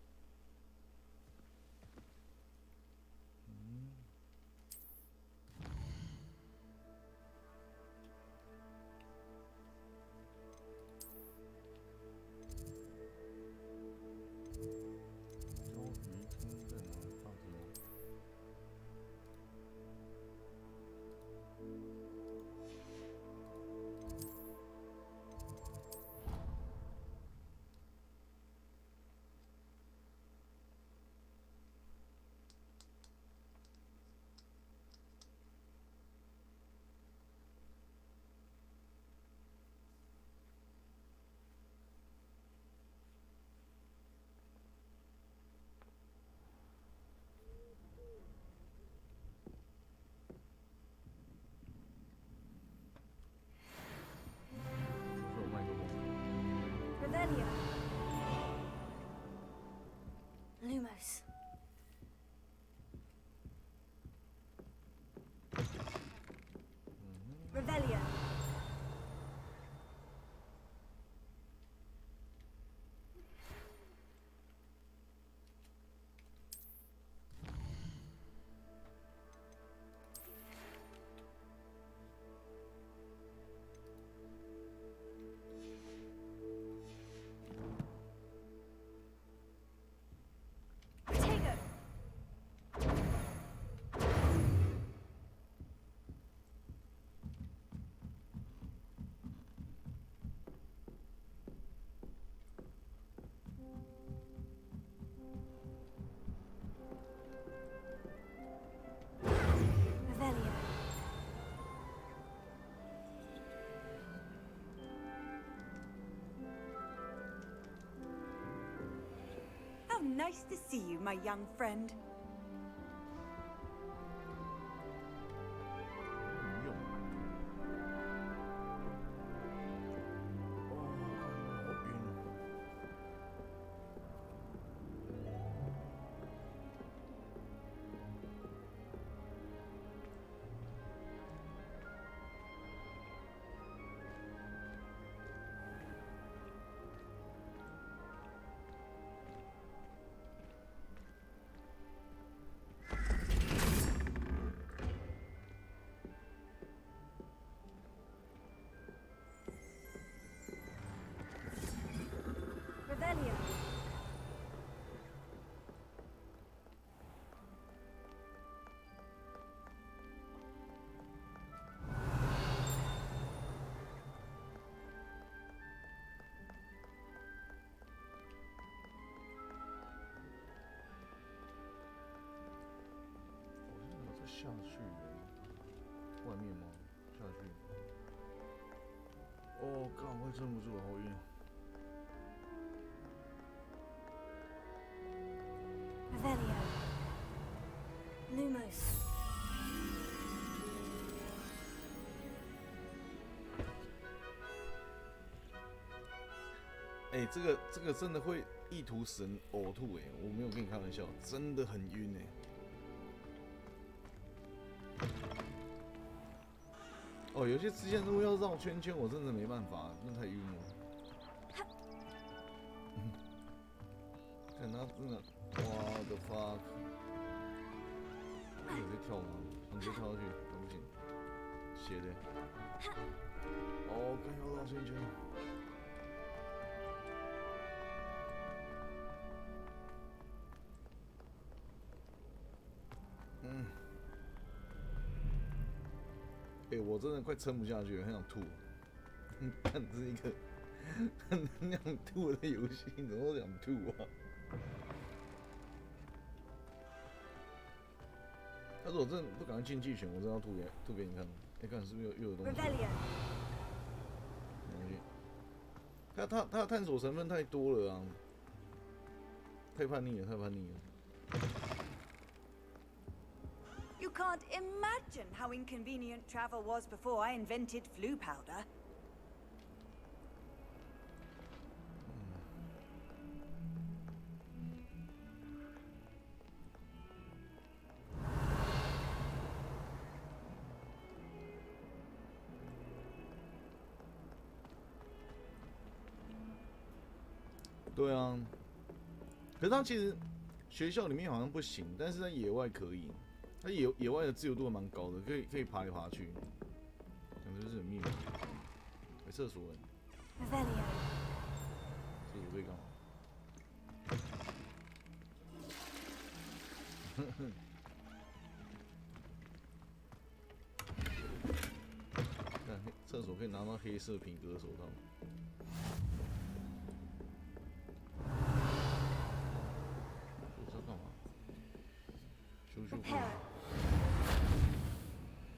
nice to see you, my young friend. 有用啊！哦，好晕哦。Revelio.再下去，外面吗？下去。哦，干，我快撑不住了，好晕。Revelio. Lumos. 哎，这个真的会意图使人呕吐哎！我没有跟你开玩笑，真的很晕哎。哦，有些支线任务要绕圈圈，我真的没办法，那太晕了。看他真的，我的 fuck！ 有在跳吗？你直接跳下去，不行，斜的。哦，看要绕圈圈。我真的快撑不下去了，很想吐。看，这是一个很想吐的游戏，你怎么会想吐啊？但是我真的不敢进季选，我真的要吐给你看。看是不是又有东西？他探索成分太多了啊，太叛逆了，太叛逆了。You can't imagine how inconvenient travel was before I invented flu powder. 对啊，可是他其实学校里面好像不行，但是在野外可以。它野外的自由度还蛮高的，可以爬来爬去，感觉就是很密集。厕所哎。厕所可以干嘛？看厕所可以拿到黑色皮革手套。我知道干嘛？修护。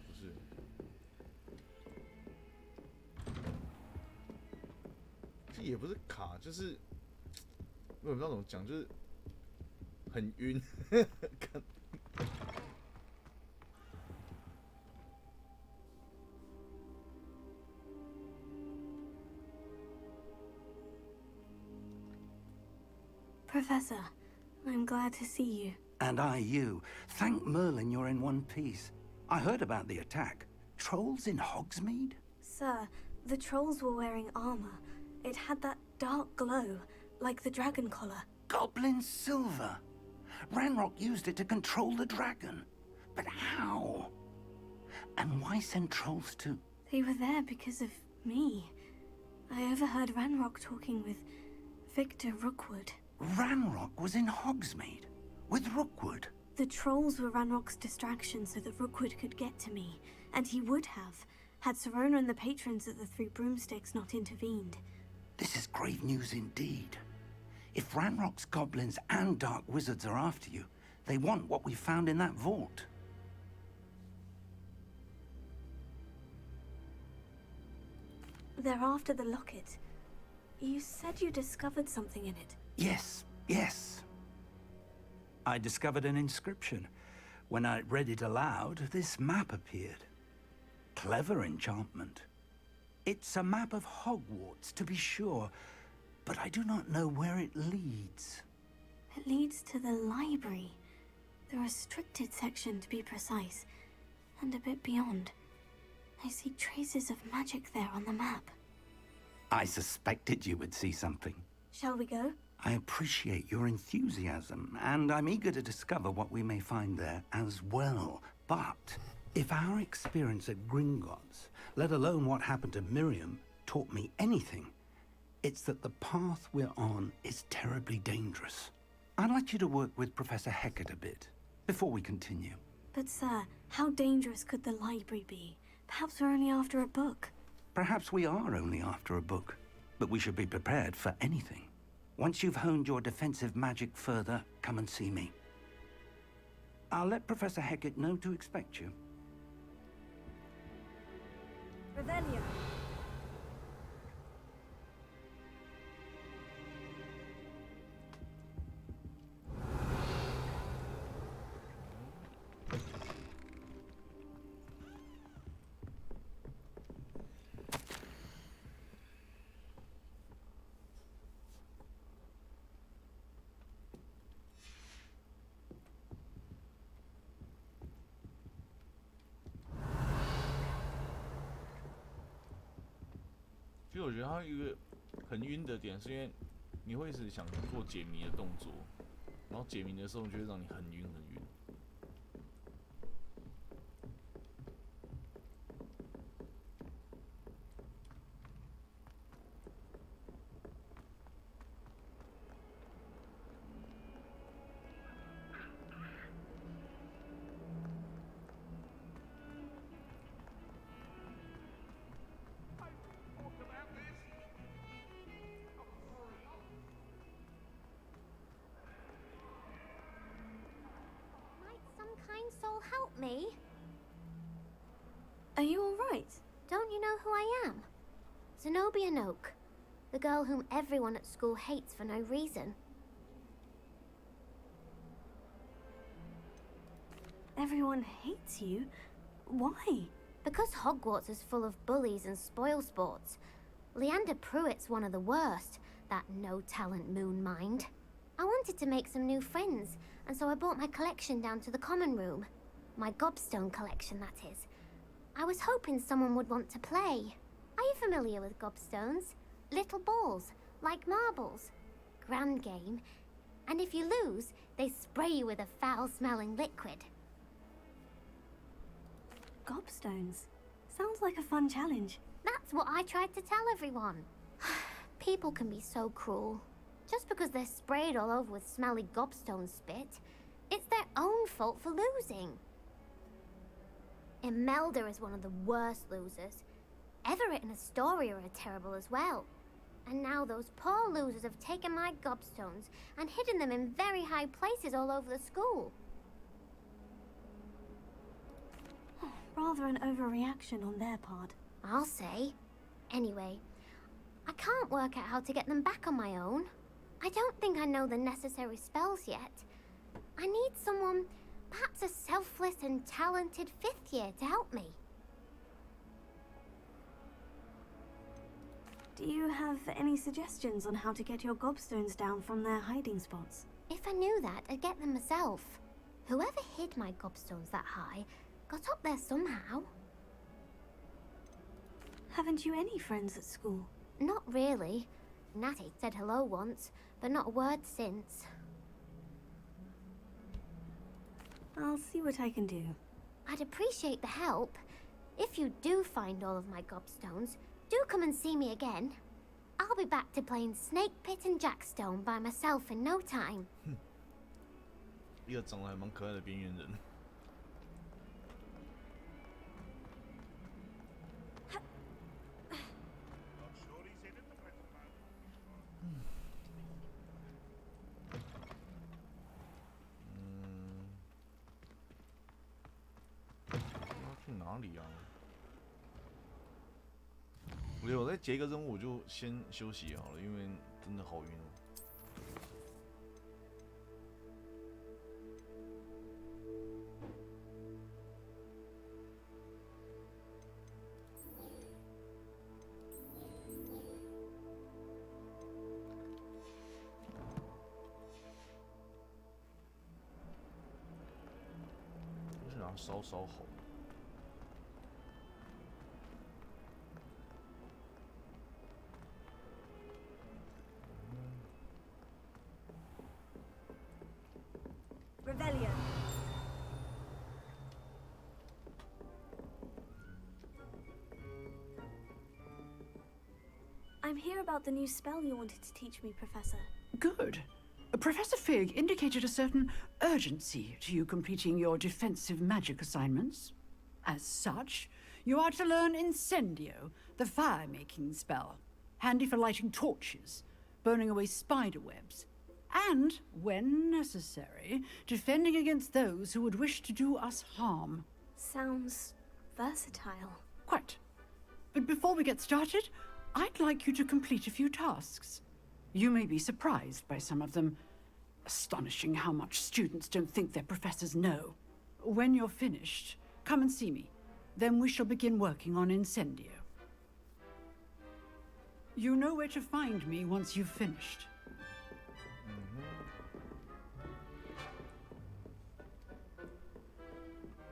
不是。这也不是卡，就是我也不知道怎么讲，就是很晕。看。Professor, I'm glad to see you. And I you. Thank Merlin you're in one piece. I heard about the attack. Trolls in Hogsmeade? Sir, the trolls were wearing armor. It had that dark glow, like the dragon collar. Goblin silver. Ranrock used it to control the dragon. But how? And why send trolls to... They were there because of me. I overheard Ranrock talking with Victor Rookwood. Ranrock was in Hogsmeade with Rookwood. The trolls were Ranrock's distraction so that Rookwood could get to me, and he would have, had Serona and the patrons at the Three Broomsticks not intervened. This is grave news indeed. If Ranrock's goblins and dark wizards are after you, they want what we found in that vault. They're after the locket. You said you discovered something in it. Yes, yes. I discovered an inscription. When I read it aloud, this map appeared. Clever enchantment. It's a map of Hogwarts, to be sure, but I do not know where it leads. It leads to the library. The restricted section, to be precise, and a bit beyond. I see traces of magic there on the map. I suspected you would see something. Shall we go? I appreciate your enthusiasm, and I'm eager to discover what we may find there as well. But if our experience at Gringotts, let alone what happened to Miriam, taught me anything, it's that the path we're on is terribly dangerous. I'd like you to work with Professor Hecat a bit, before we continue. But sir, how dangerous could the library be? Perhaps we're only after a book. Perhaps we are only after a book, but we should be prepared for anything. Once you've honed your defensive magic further, come and see me. I'll let Professor Hecat know to expect you. Revelio. 其实我觉得它有一个很晕的点，是因为你会一直想做解谜的动作，然后解谜的时候就会让你很晕很晕。Soul help me? Are you all right? Don't you know who I am? Zenobia Noak, the girl whom everyone at school hates for no reason. Everyone hates you? Why? Because Hogwarts is full of bullies and spoilsports. Leander Pruitt's one of the worst, that no-talent moon mind. I wanted to make some new friends, and so I brought my collection down to the common room. My gobstone collection, that is. I was hoping someone would want to play. Are you familiar with gobstones? Little balls, like marbles. Grand game. And if you lose, they spray you with a foul-smelling liquid. Gobstones? Sounds like a fun challenge. That's what I tried to tell everyone. People can be so cruel. Just because they're sprayed all over with smelly gobstone spit, it's their own fault for losing. Imelda is one of the worst losers. Everett and Astoria are terrible as well. And now those poor losers have taken my gobstones and hidden them in very high places all over the school. Rather an overreaction on their part. I'll say. Anyway, I can't work out how to get them back on my own. I don't think I know the necessary spells yet. I need someone, perhaps a selfless and talented 5th year to help me. Do you have any suggestions on how to get your gobstones down from their hiding spots? If I knew that, I'd get them myself. Whoever hid my gobstones that high got up there somehow. Haven't you any friends at school? Not really. Natty said hello once, but not a word since. I'll see what I can do. I'd appreciate the help. If you do find all of my gobstones, do come and see me again. I'll be back to playing Snake Pit and Jackstone by myself in no time. 一个长得还蛮可爱的边缘人。去哪里啊？我觉得我再结一个任务，我就先休息好了，因为真的好晕哦。稍好。Revelio. I'm here about the new spell you wanted to teach me, Professor. Good. Professor Fig indicated a certain urgency to you completing your defensive magic assignments. As such, you are to learn Incendio, the fire-making spell, handy for lighting torches, burning away spider webs, and, when necessary, defending against those who would wish to do us harm. Sounds versatile. Quite. But before we get started, I'd like you to complete a few tasks. You may be surprised by some of them. Astonishing how much students don't think their professors know. When you're finished, come and see me. Then we shall begin working on Incendio. You know where to find me once you've finished.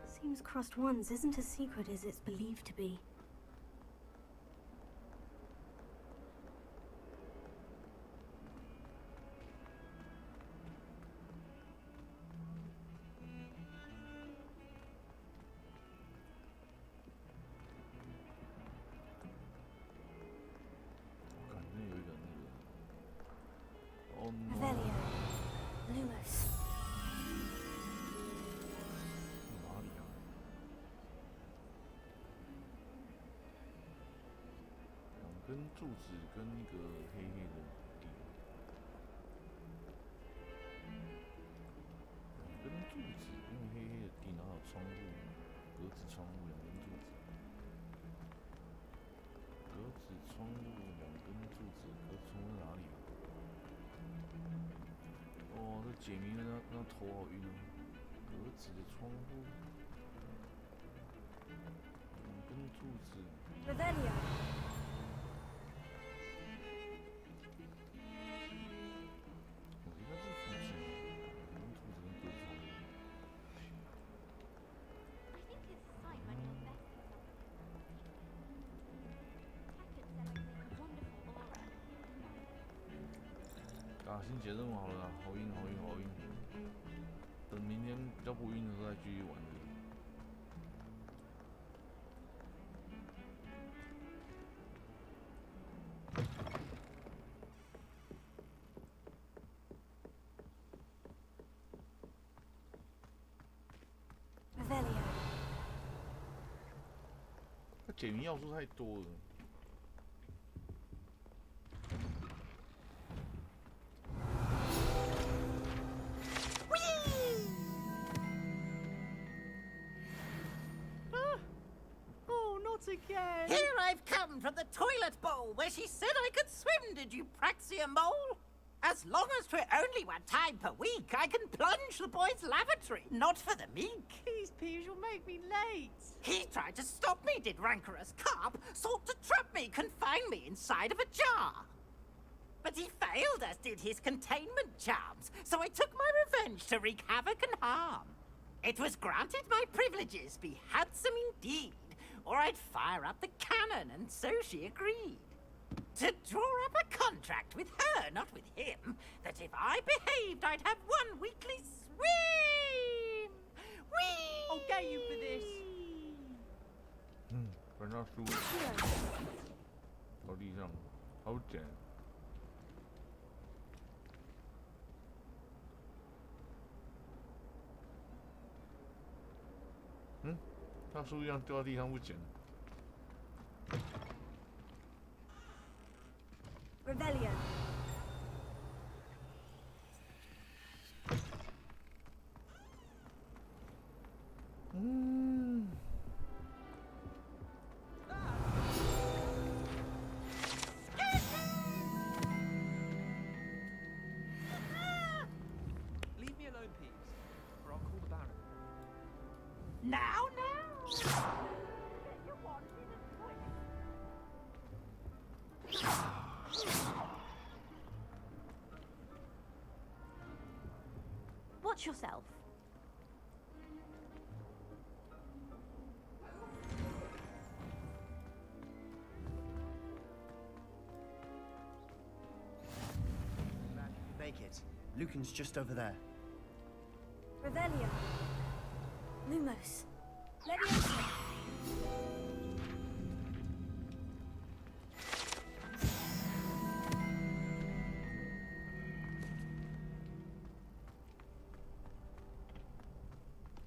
Seems crossed ones isn't as secret as it's believed to be. Revelio. Lewis. 哪里啊？两根柱子跟一个黑黑的地。两根柱子跟黑黑的地，然后有窗户，格子窗户，两根柱子。格子窗户，两根柱子，格子窗户在哪里啊？哦，这解谜的那头好晕哦。格子的窗户，两根柱子。Revelio. 我应该是附近，两根柱子跟格子窗户。啊，先解任务好了啦，好晕，好晕，好晕。等明天比较不晕的时候再继续玩的。Revelio. 它解谜要素太多了。Again. Here I've come from the toilet bowl where she said I could swim, did you praxia mole? As long as 'twere only one time per week, I can plunge the boy's lavatory, not for the meek. These peas will make me late. He tried to stop me, did rancorous carp, sought to trap me, confine me inside of a jar. But he failed, as did his containment charms, so I took my revenge to wreak havoc and harm. It was granted my privileges be handsome indeed, or I'd fire up the cannon, and so she agreed. To draw up a contract with her, not with him, that if I behaved, I'd have one weekly swim! Whee! I'll get you for this. 反正输了。到地上，好捡。他书一样掉到地上不捡。Revelio. Leave me alone, Peeves, or I'll call the Baron. Now, now! Watch yourself. Lucan's just over there. Revelio. Lumos. Leviosa.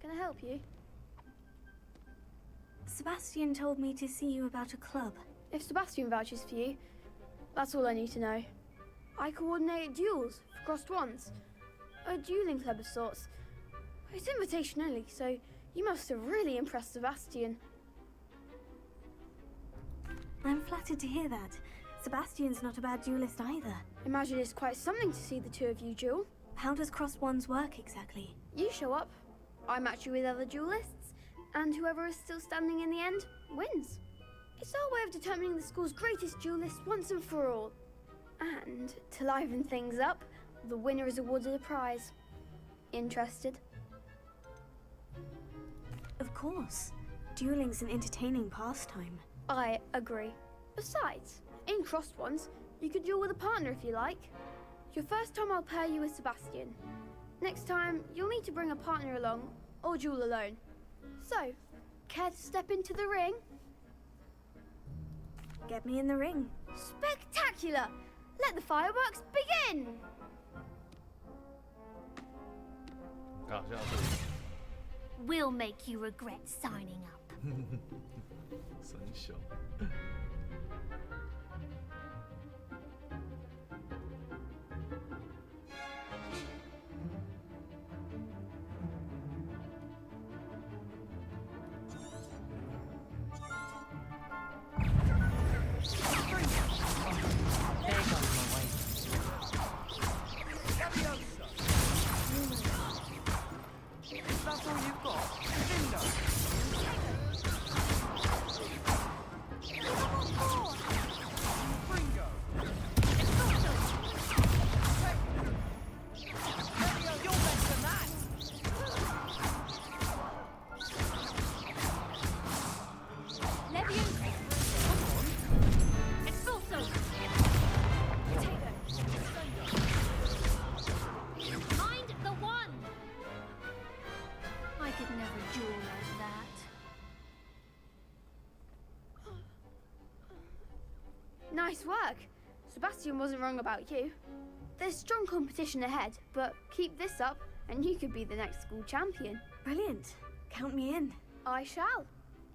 Can I help you? Sebastian told me to see you about a club. If Sebastian vouches for you, that's all I need to know. I coordinate duels for crossed ones. A dueling club of sorts. It's invitation only, so you must have really impressed Sebastian. I'm flattered to hear that. Sebastian's not a bad duelist either. Imagine it's quite something to see the two of you duel. How does crossed ones work exactly? You show up, I match you with other duelists, and whoever is still standing in the end wins. It's our way of determining the school's greatest duelist once and for all. And to liven things up, the winner is awarded a prize. Interested? Of course. Dueling's an entertaining pastime. I agree. Besides, in crossed ones, you could duel with a partner if you like. Your first time I'll pair you with Sebastian. Next time, you'll need to bring a partner along, or duel alone. So, care to step into the ring? Get me in the ring. Spectacular! Let the fireworks begin! 搞笑 We'll make you regret signing up. 三小。Nice work. Sebastian wasn't wrong about you. There's strong competition ahead, but keep this up and you could be the next school champion. Brilliant. Count me in. I shall.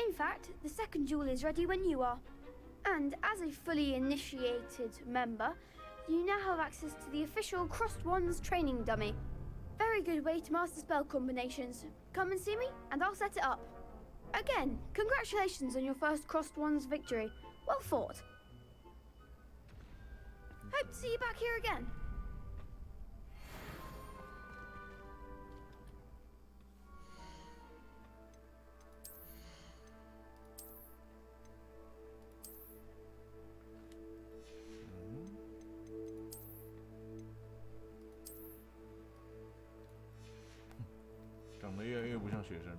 In fact, the second duel is ready when you are. And as a fully initiated member, you now have access to the official Crossed Wands training dummy. Very good way to master spell combinations. Come and see me and I'll set it up. Again, congratulations on your first Crossed Wands victory. Well fought. Hope to see you back here again. Hmm. 长得越来越不像学生。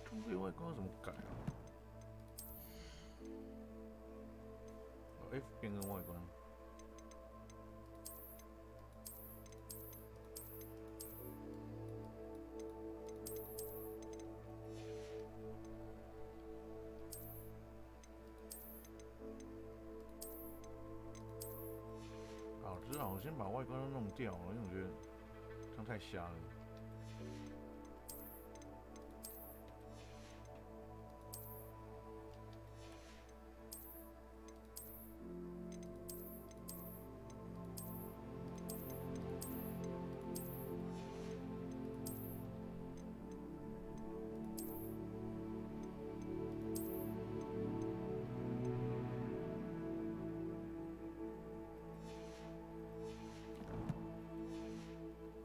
中队外观要怎么改啊？哦 ，F 变更外观。好，至少我先把外观都弄掉了，因为我觉得这样太瞎了。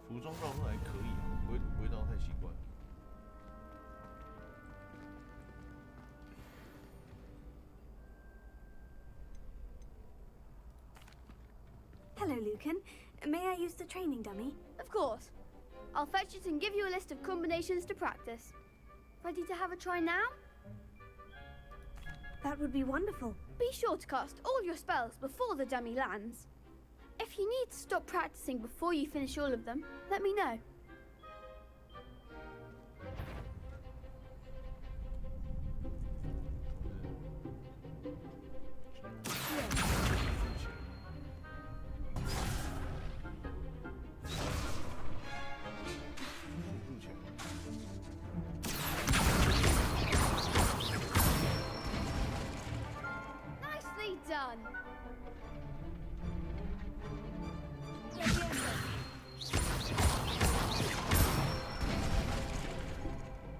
服装倒是还可以啊，不会到太奇怪。Hello, Lucan. May I use the training dummy? Of course. I'll fetch it and give you a list of combinations to practice. Ready to have a try now? That would be wonderful. Be sure to cast all your spells before the dummy lands. If you need to stop practicing before you finish all of them, let me know. Nicely done.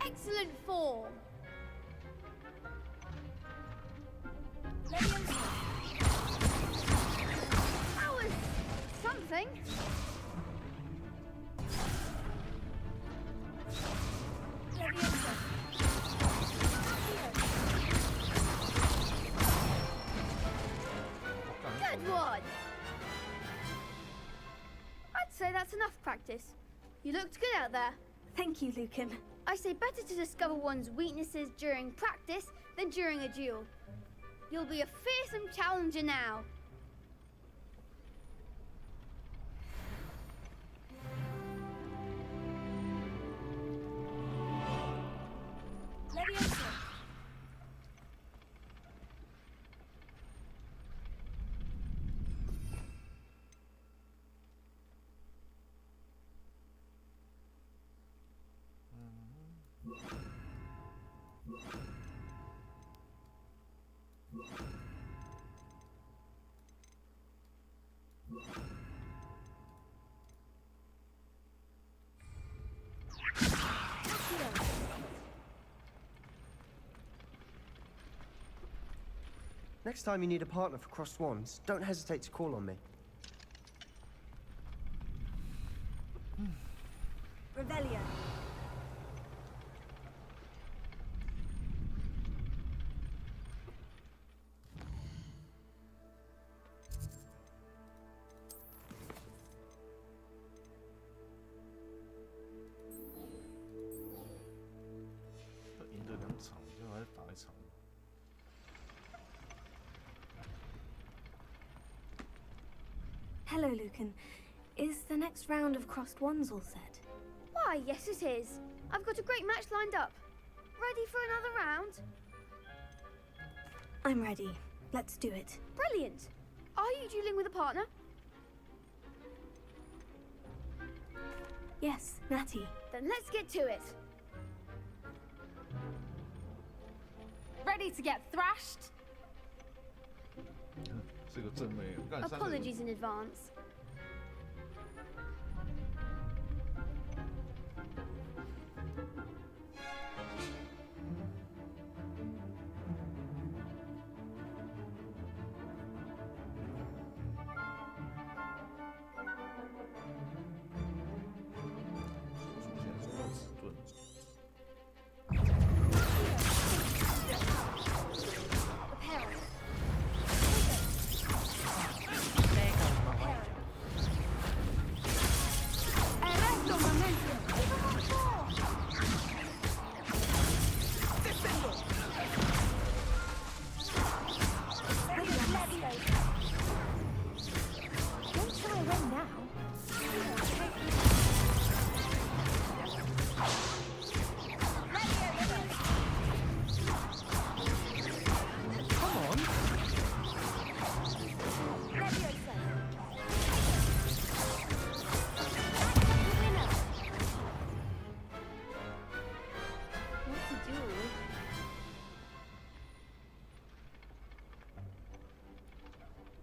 Excellent form. That was something. Good one. I'd say that's enough practice. You looked good out there. Thank you, Lucan. I say better to discover one's weaknesses during practice than during a duel. You'll be a fearsome challenger now. Next time you need a partner for crossed wands, don't hesitate to call on me. Revelio. Hello, Lucan. Is the next round of crossed wands all set? Why, yes it is. I've got a great match lined up. Ready for another round? I'm ready. Let's do it. Brilliant. Are you dueling with a partner? Yes, Natty. Then let's get to it. Ready to get thrashed? Apologies in advance.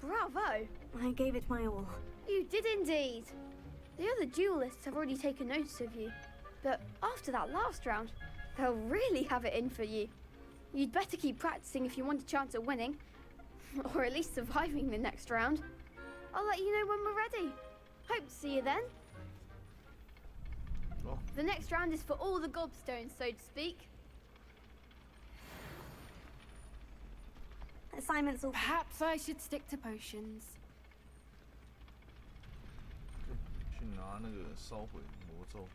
Bravo! I gave it my all. You did indeed. The other duelists have already taken notice of you, but after that last round, they'll really have it in for you. You'd better keep practicing if you want a chance at winning, or at least surviving the next round. I'll let you know when we're ready. Hope to see you then. Oh. The next round is for all the gobstones, so to speak. Assignments all... Perhaps I should stick to potions. 去拿那个烧毁魔咒。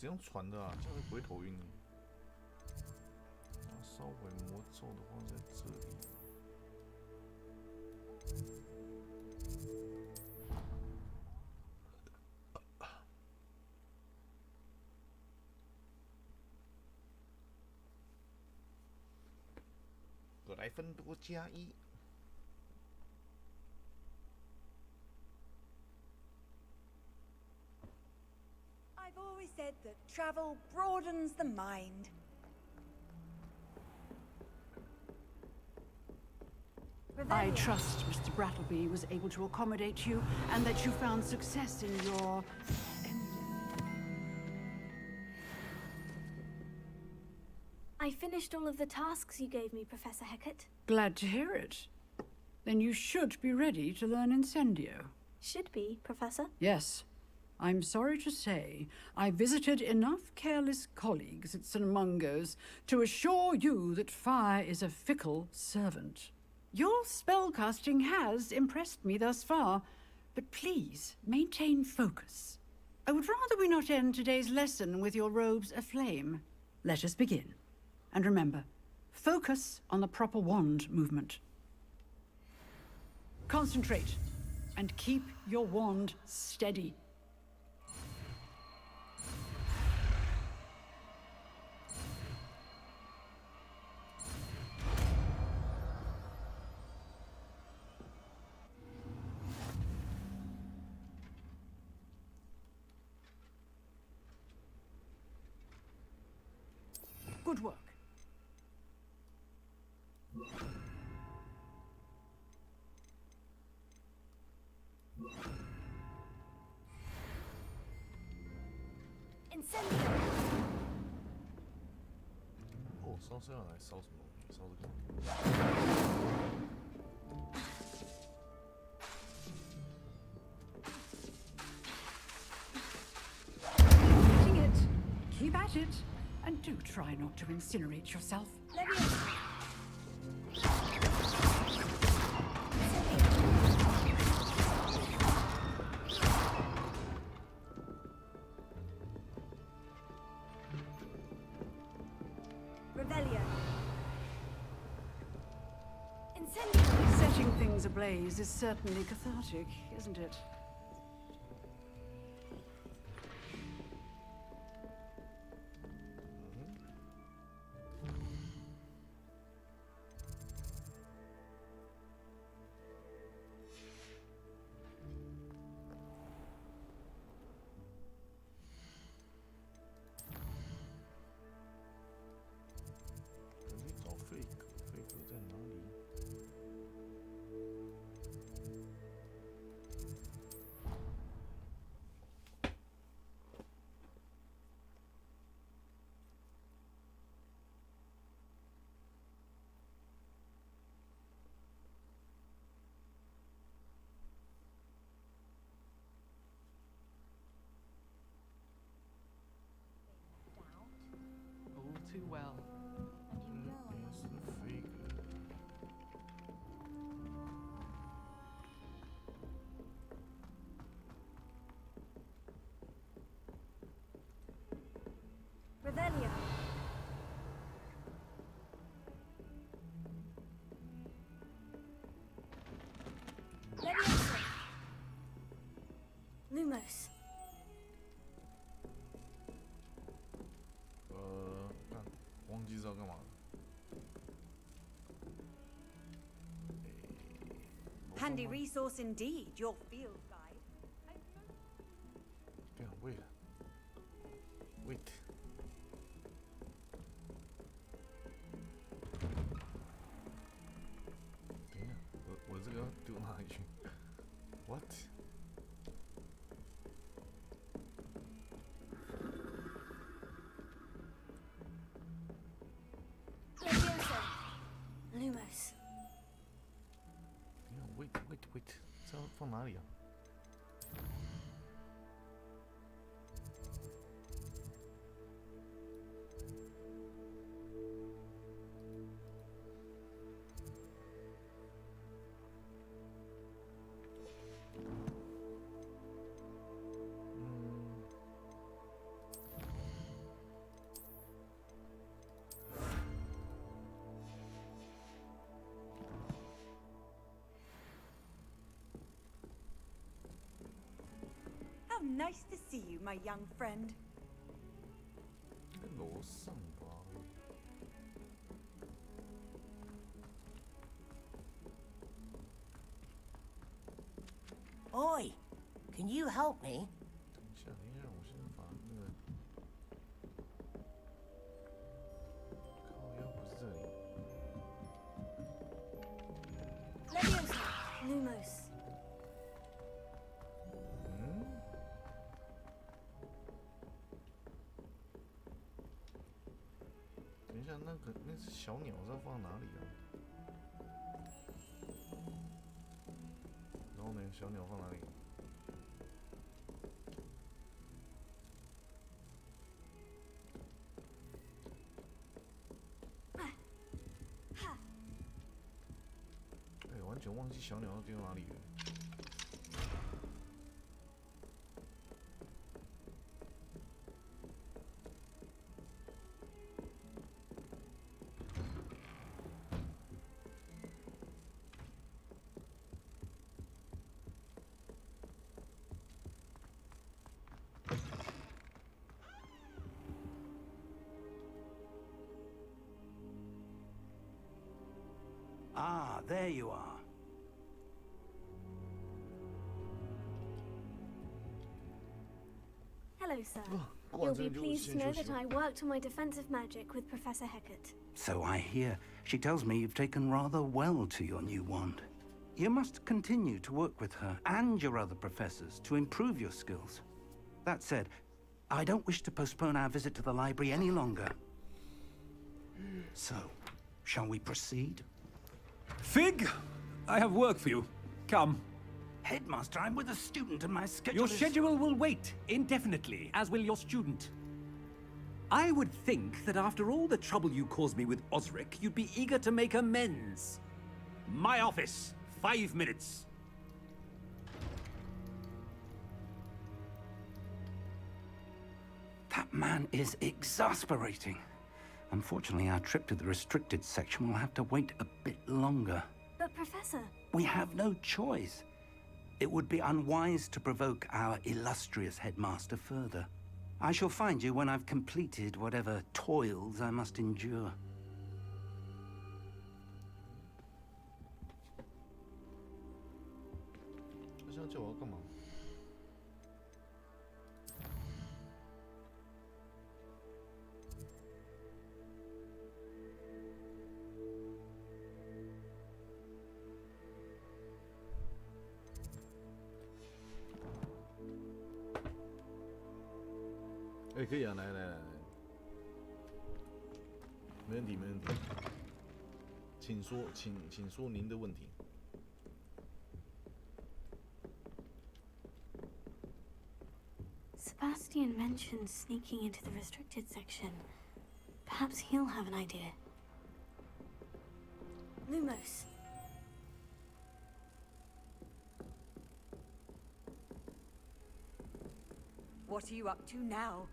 直接用传的啊，这样才不会头晕。烧毁魔咒的话在这里。格莱芬多加1。I've always said that travel broadens the mind. I trust Mr. Brattleby was able to accommodate you and that you found success in your... I finished all of the tasks you gave me, Professor Hecat. Glad to hear it. Then you should be ready to learn Incendio. Should be, Professor. Yes. I'm sorry to say, I visited enough careless colleagues at St. Mungo's to assure you that fire is a fickle servant. Your spellcasting has impressed me thus far, but please maintain focus. I would rather we not end today's lesson with your robes aflame. Let us begin. And remember, focus on the proper wand movement. Concentrate, and keep your wand steady. Good work. Incendio! 哦，烧这样来烧什么东西？烧这个。Getting it. Keep at it. And do try not to incinerate yourself. Revelio. Setting things ablaze is certainly cathartic, isn't it? All too well. Revelio. Leviosa. Lumos. 忘记知道干嘛了。Handy resource indeed, your field guide. 对啊，wait。等一下，我这个要丢哪里去 ？What？ Lumos. wait，这要放哪里啊？ nice to see you, my young friend. 在楼上吧。Oi, can you help me? 等一下，我先把那个。靠腰不是这里。Leviosa, Lumos. 等一下，那只小鸟是要放哪里啊？然后呢，小鸟放哪里？哎，完全忘记小鸟要丢哪里了。Ah, there you are. Hello, sir. You'll be pleased to know that I worked on my defensive magic with Professor Hecat. So I hear. She tells me you've taken rather well to your new wand. You must continue to work with her and your other professors to improve your skills. That said, I don't wish to postpone our visit to the library any longer. So, shall we proceed? Fig, I have work for you. Come. Headmaster, I'm with a student and my schedule Your is... schedule will wait indefinitely, as will your student. I would think that after all the trouble you caused me with Osric, you'd be eager to make amends. My office, 5 minutes. That man is exasperating. Unfortunately, our trip to the restricted section will have to wait a bit longer. But, Professor... We have no choice. It would be unwise to provoke our illustrious headmaster further. I shall find you when I've completed whatever toils I must endure. 他现在叫我要干嘛？哎，可以啊，来，没问题，没问题，请说，请说您的问题。Sebastian mentioned sneaking into the restricted section. Perhaps he'll have an idea. Lumos. What are you up to now?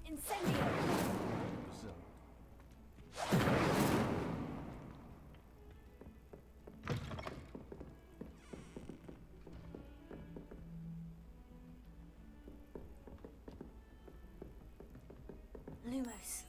Incendio! 不是啊。Lumos.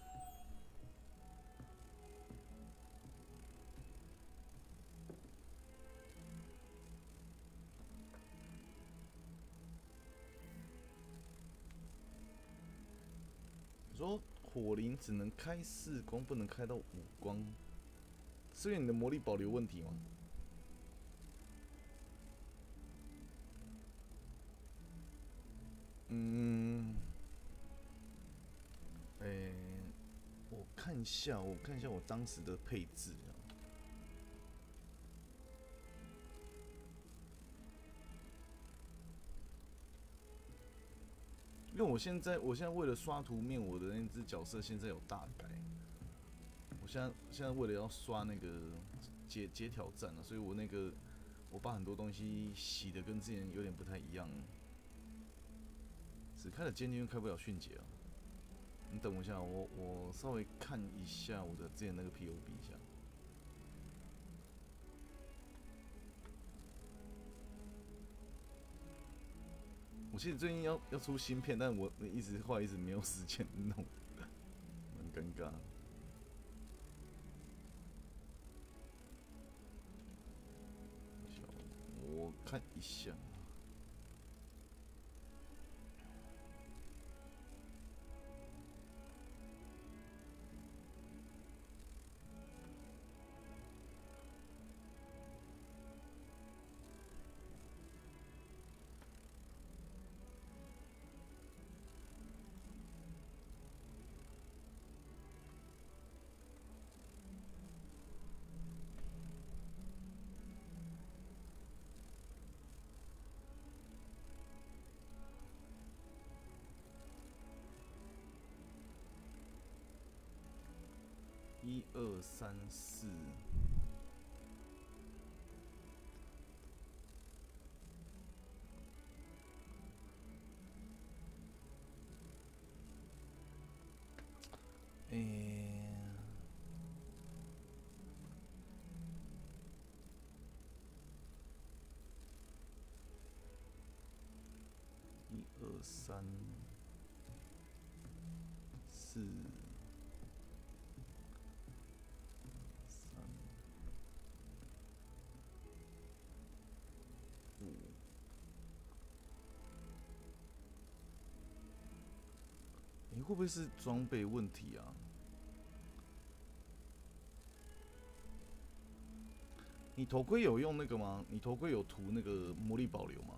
说火灵只能开4光，不能开到5光，是因为你的魔力保留问题吗？我看一下我当时的配置啊。因为我现在为了刷图面，我的那只角色现在有大改。我现在为了要刷那个解挑战啊，所以我把很多东西洗的跟之前有点不太一样。只开了监听，开不了迅捷啊。你等我一下，我稍微看一下我的之前那个 POB 一下。我其实最近要出新片，但我后来一直没有时间弄，很尴尬。我看一下。1、2、3、4。1、2、3、4。会不会是装备问题啊？你头盔有用那个吗？你头盔有涂那个魔力保留吗？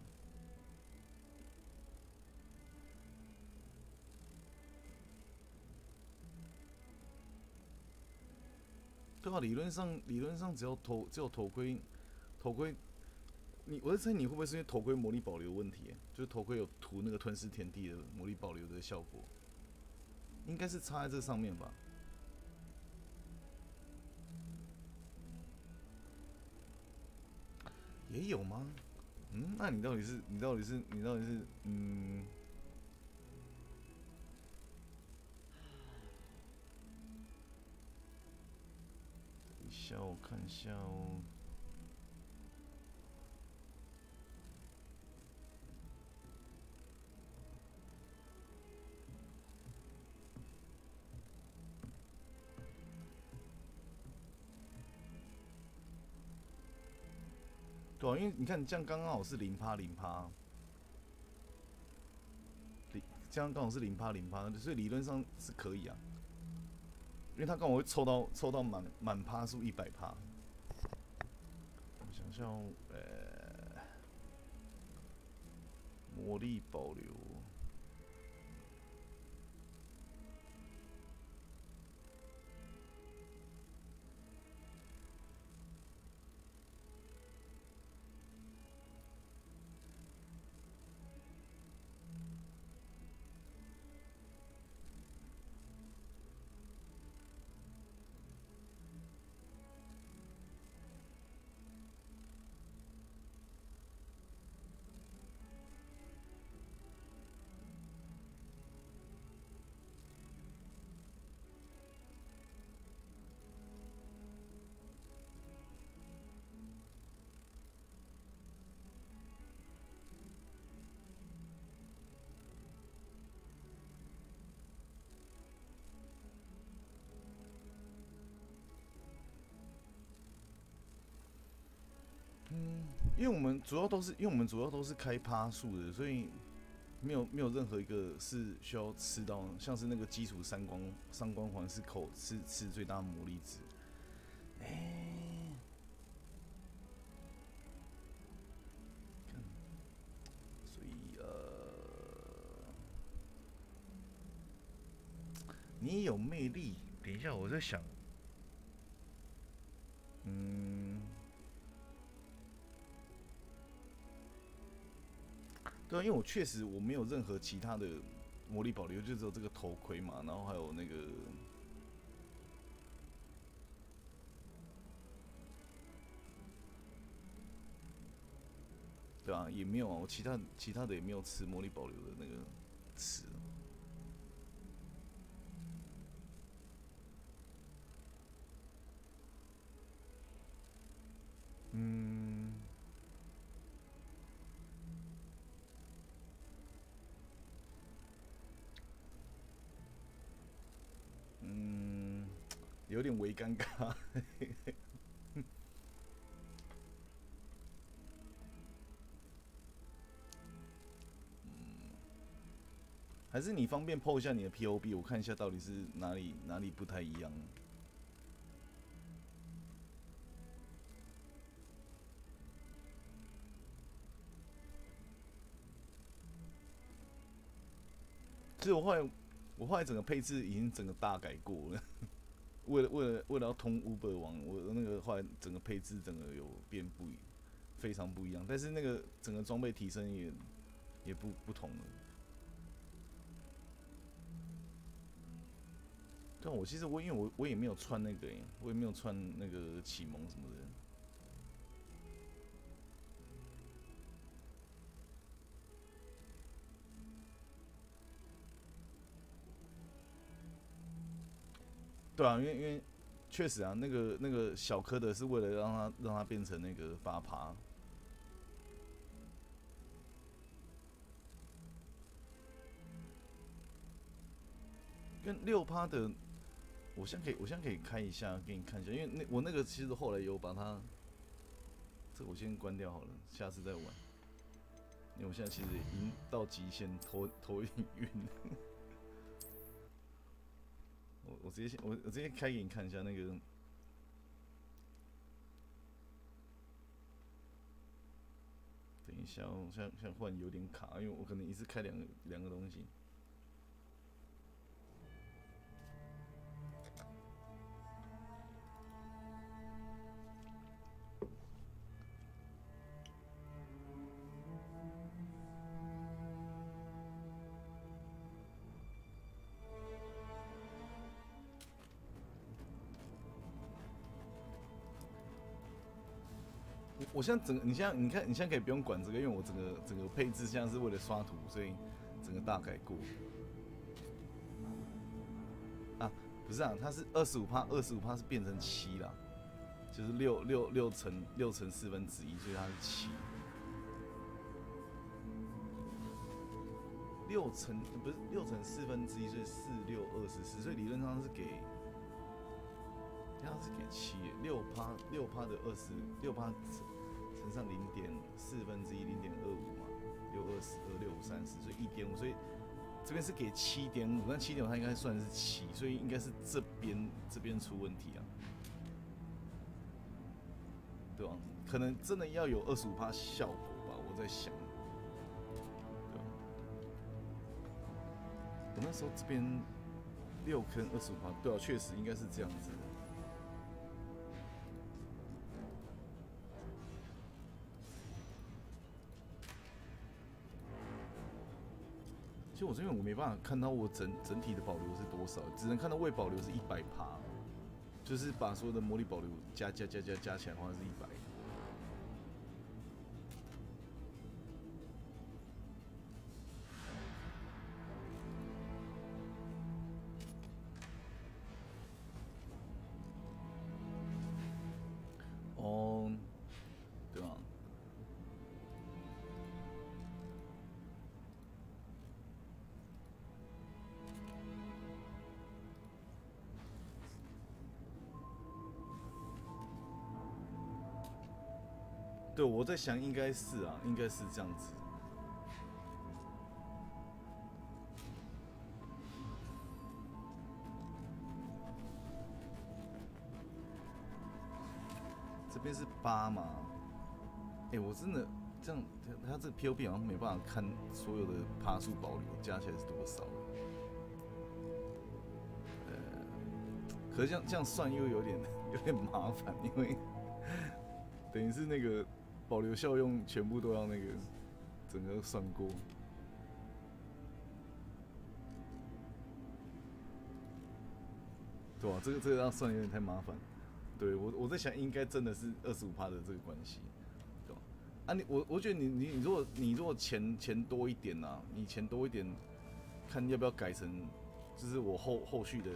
对啊，理论上只有头盔，我在猜你会不会是因为头盔魔力保留问题？就是头盔有涂那个吞噬天地的魔力保留的效果。应该是插在这上面吧？也有吗？那你到底是等一下我看一下哦。对啊，因为你看这样刚好是0%，这样刚好是0%，所以理论上是可以啊。因为他刚好会抽到满趴数100%。我想一下哦，魔力保留。因为我们主要都是开趴数的，所以没有任何一个是需要吃到，像是那个基础三光环是吃最大魔力值。所以你也有魅力。等一下，我在想，对啊，因为我确实没有任何其他的魔力保留，就只有这个头盔嘛，然后还有那个，对啊，也没有啊，我其他的也没有吃魔力保留的那个吃。有点微尴尬。还是你方便 PO 一下你的 POB， 我看一下到底是哪里不太一样。其实我后来整个配置已经整个大改过了，为了要通 Uber 网，我那个后来整个配置整个有变非常不一样，但是那个整个装备提升也不同了。但我其实因为我也没有穿那个我也没有穿那个启蒙什么的。对啊，因为确实啊，那个小颗的是为了让它变成那个8%。跟6%的，我现在可以开一下给你看一下，因为我那个其实后来有把它，这个我先关掉好了，下次再玩。因为我现在其实已经到极限，头有点晕。我直接开给你看一下那个。等一下哦，现在忽然有点卡，因为我可能一次开两个东西。我现在你现在可以不用管这个，因为我整个配置现在是为了刷图，所以整个大改过。啊，不是啊，它是25%是变成7啦，就是6乘1/4，所以它是7。6乘4/4，所以4、6、24，所以理论上是给。它是给7%，6%的6%乘上0.4/1，0.25嘛，6/20，26530，所以1.5，所以这边是给7.5，但7.5它应该算是7，所以应该是这边出问题啊，对吧？可能真的要有25%效果吧，我在想，对吧？我那时候这边6跟25%，对啊，确实应该是这样子的。其实我这边我没办法看到我整体的保留是多少，只能看到未保留是100%，就是把所有的魔力保留加起来好像是100。哦，对啊。对，我在想应该是啊，应该是这样子。这边是8嘛？我真的这样，它这个 POB 好像没办法看所有的趴数保留加起来是多少。可是这样算又有点麻烦，因为等于是那个保留效用全部都要那个整个算过。对吧？这个要算有点太麻烦。对，我在想应该真的是25%的这个关系，对吧？啊我觉得你如果钱多一点啊，你钱多一点，看要不要改成，就是我后续的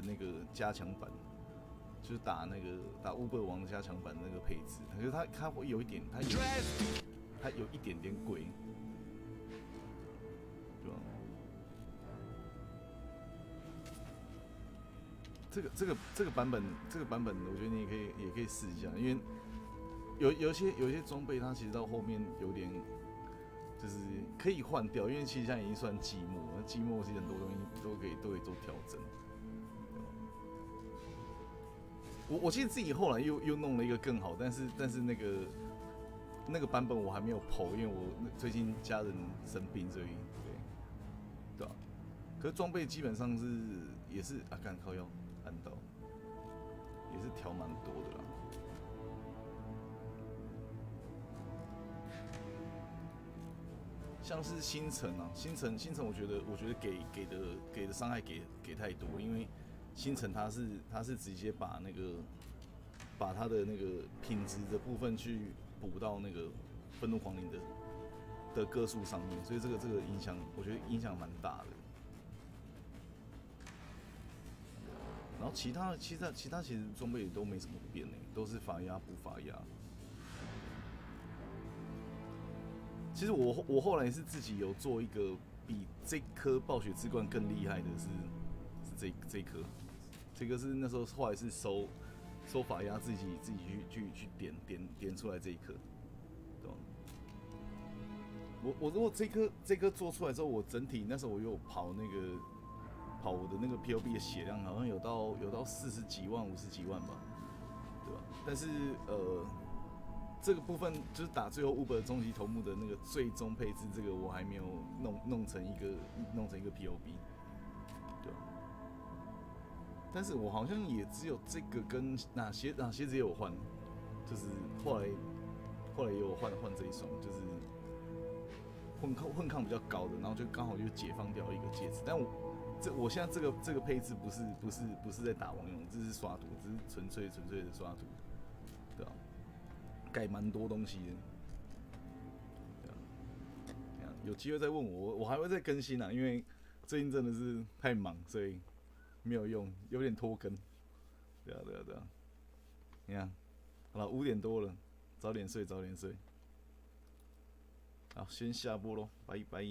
那个加强版，就是打 Uber 王的加强版那个配置，可是它会有一点，它有一点点贵，对吧？这个版本，我觉得你也可以试一下，因为有一些装备，它其实到后面有点就是可以换掉，因为其实现在已经算季末了，季末其实很多东西都可以做调整。我其实自己后来又弄了一个更好，但是那个版本我还没有剖，因为我最近家人生病，所以对啊。可是装备基本上也是啊，干靠腰按到，也是调蛮多的啦。像是星辰啊，星辰，我觉得给的伤害给太多，因为星辰它是直接把它的那个品质的部分去补到那个愤怒狂灵的个数上面，所以这个影响，我觉得影响蛮大的。然后其他其实装备也都没什么变呢，都是法压补法压。其实我后来是自己有做一个比这颗暴雪之冠更厉害的是这颗，这个是那时候后来是收法压自己去点出来这一颗，对吧？我如果这颗做出来之后，我整体那时候我有跑我的那个 POB 的血量好像有到40几万50几万吧，对吧？但是这个部分就是打最后Uber 终极头目的那个最终配置，这个我还没有弄成一个 POB， 对吧？但是我好像也只有这个跟哪些只有换，就是后来也有换这一双，就是混抗比较高的，然后就刚好就解放掉一个戒指。但我现在这个配置不是在打王用，这是刷图，这是纯粹的刷图，对吧？改蛮多东西的，对啊，有机会再问我还会再更新啊，因为最近真的是太忙，所以没有用，有点拖更。对啊，你看，好了，5点多了，早点睡。好，先下播咯，拜拜。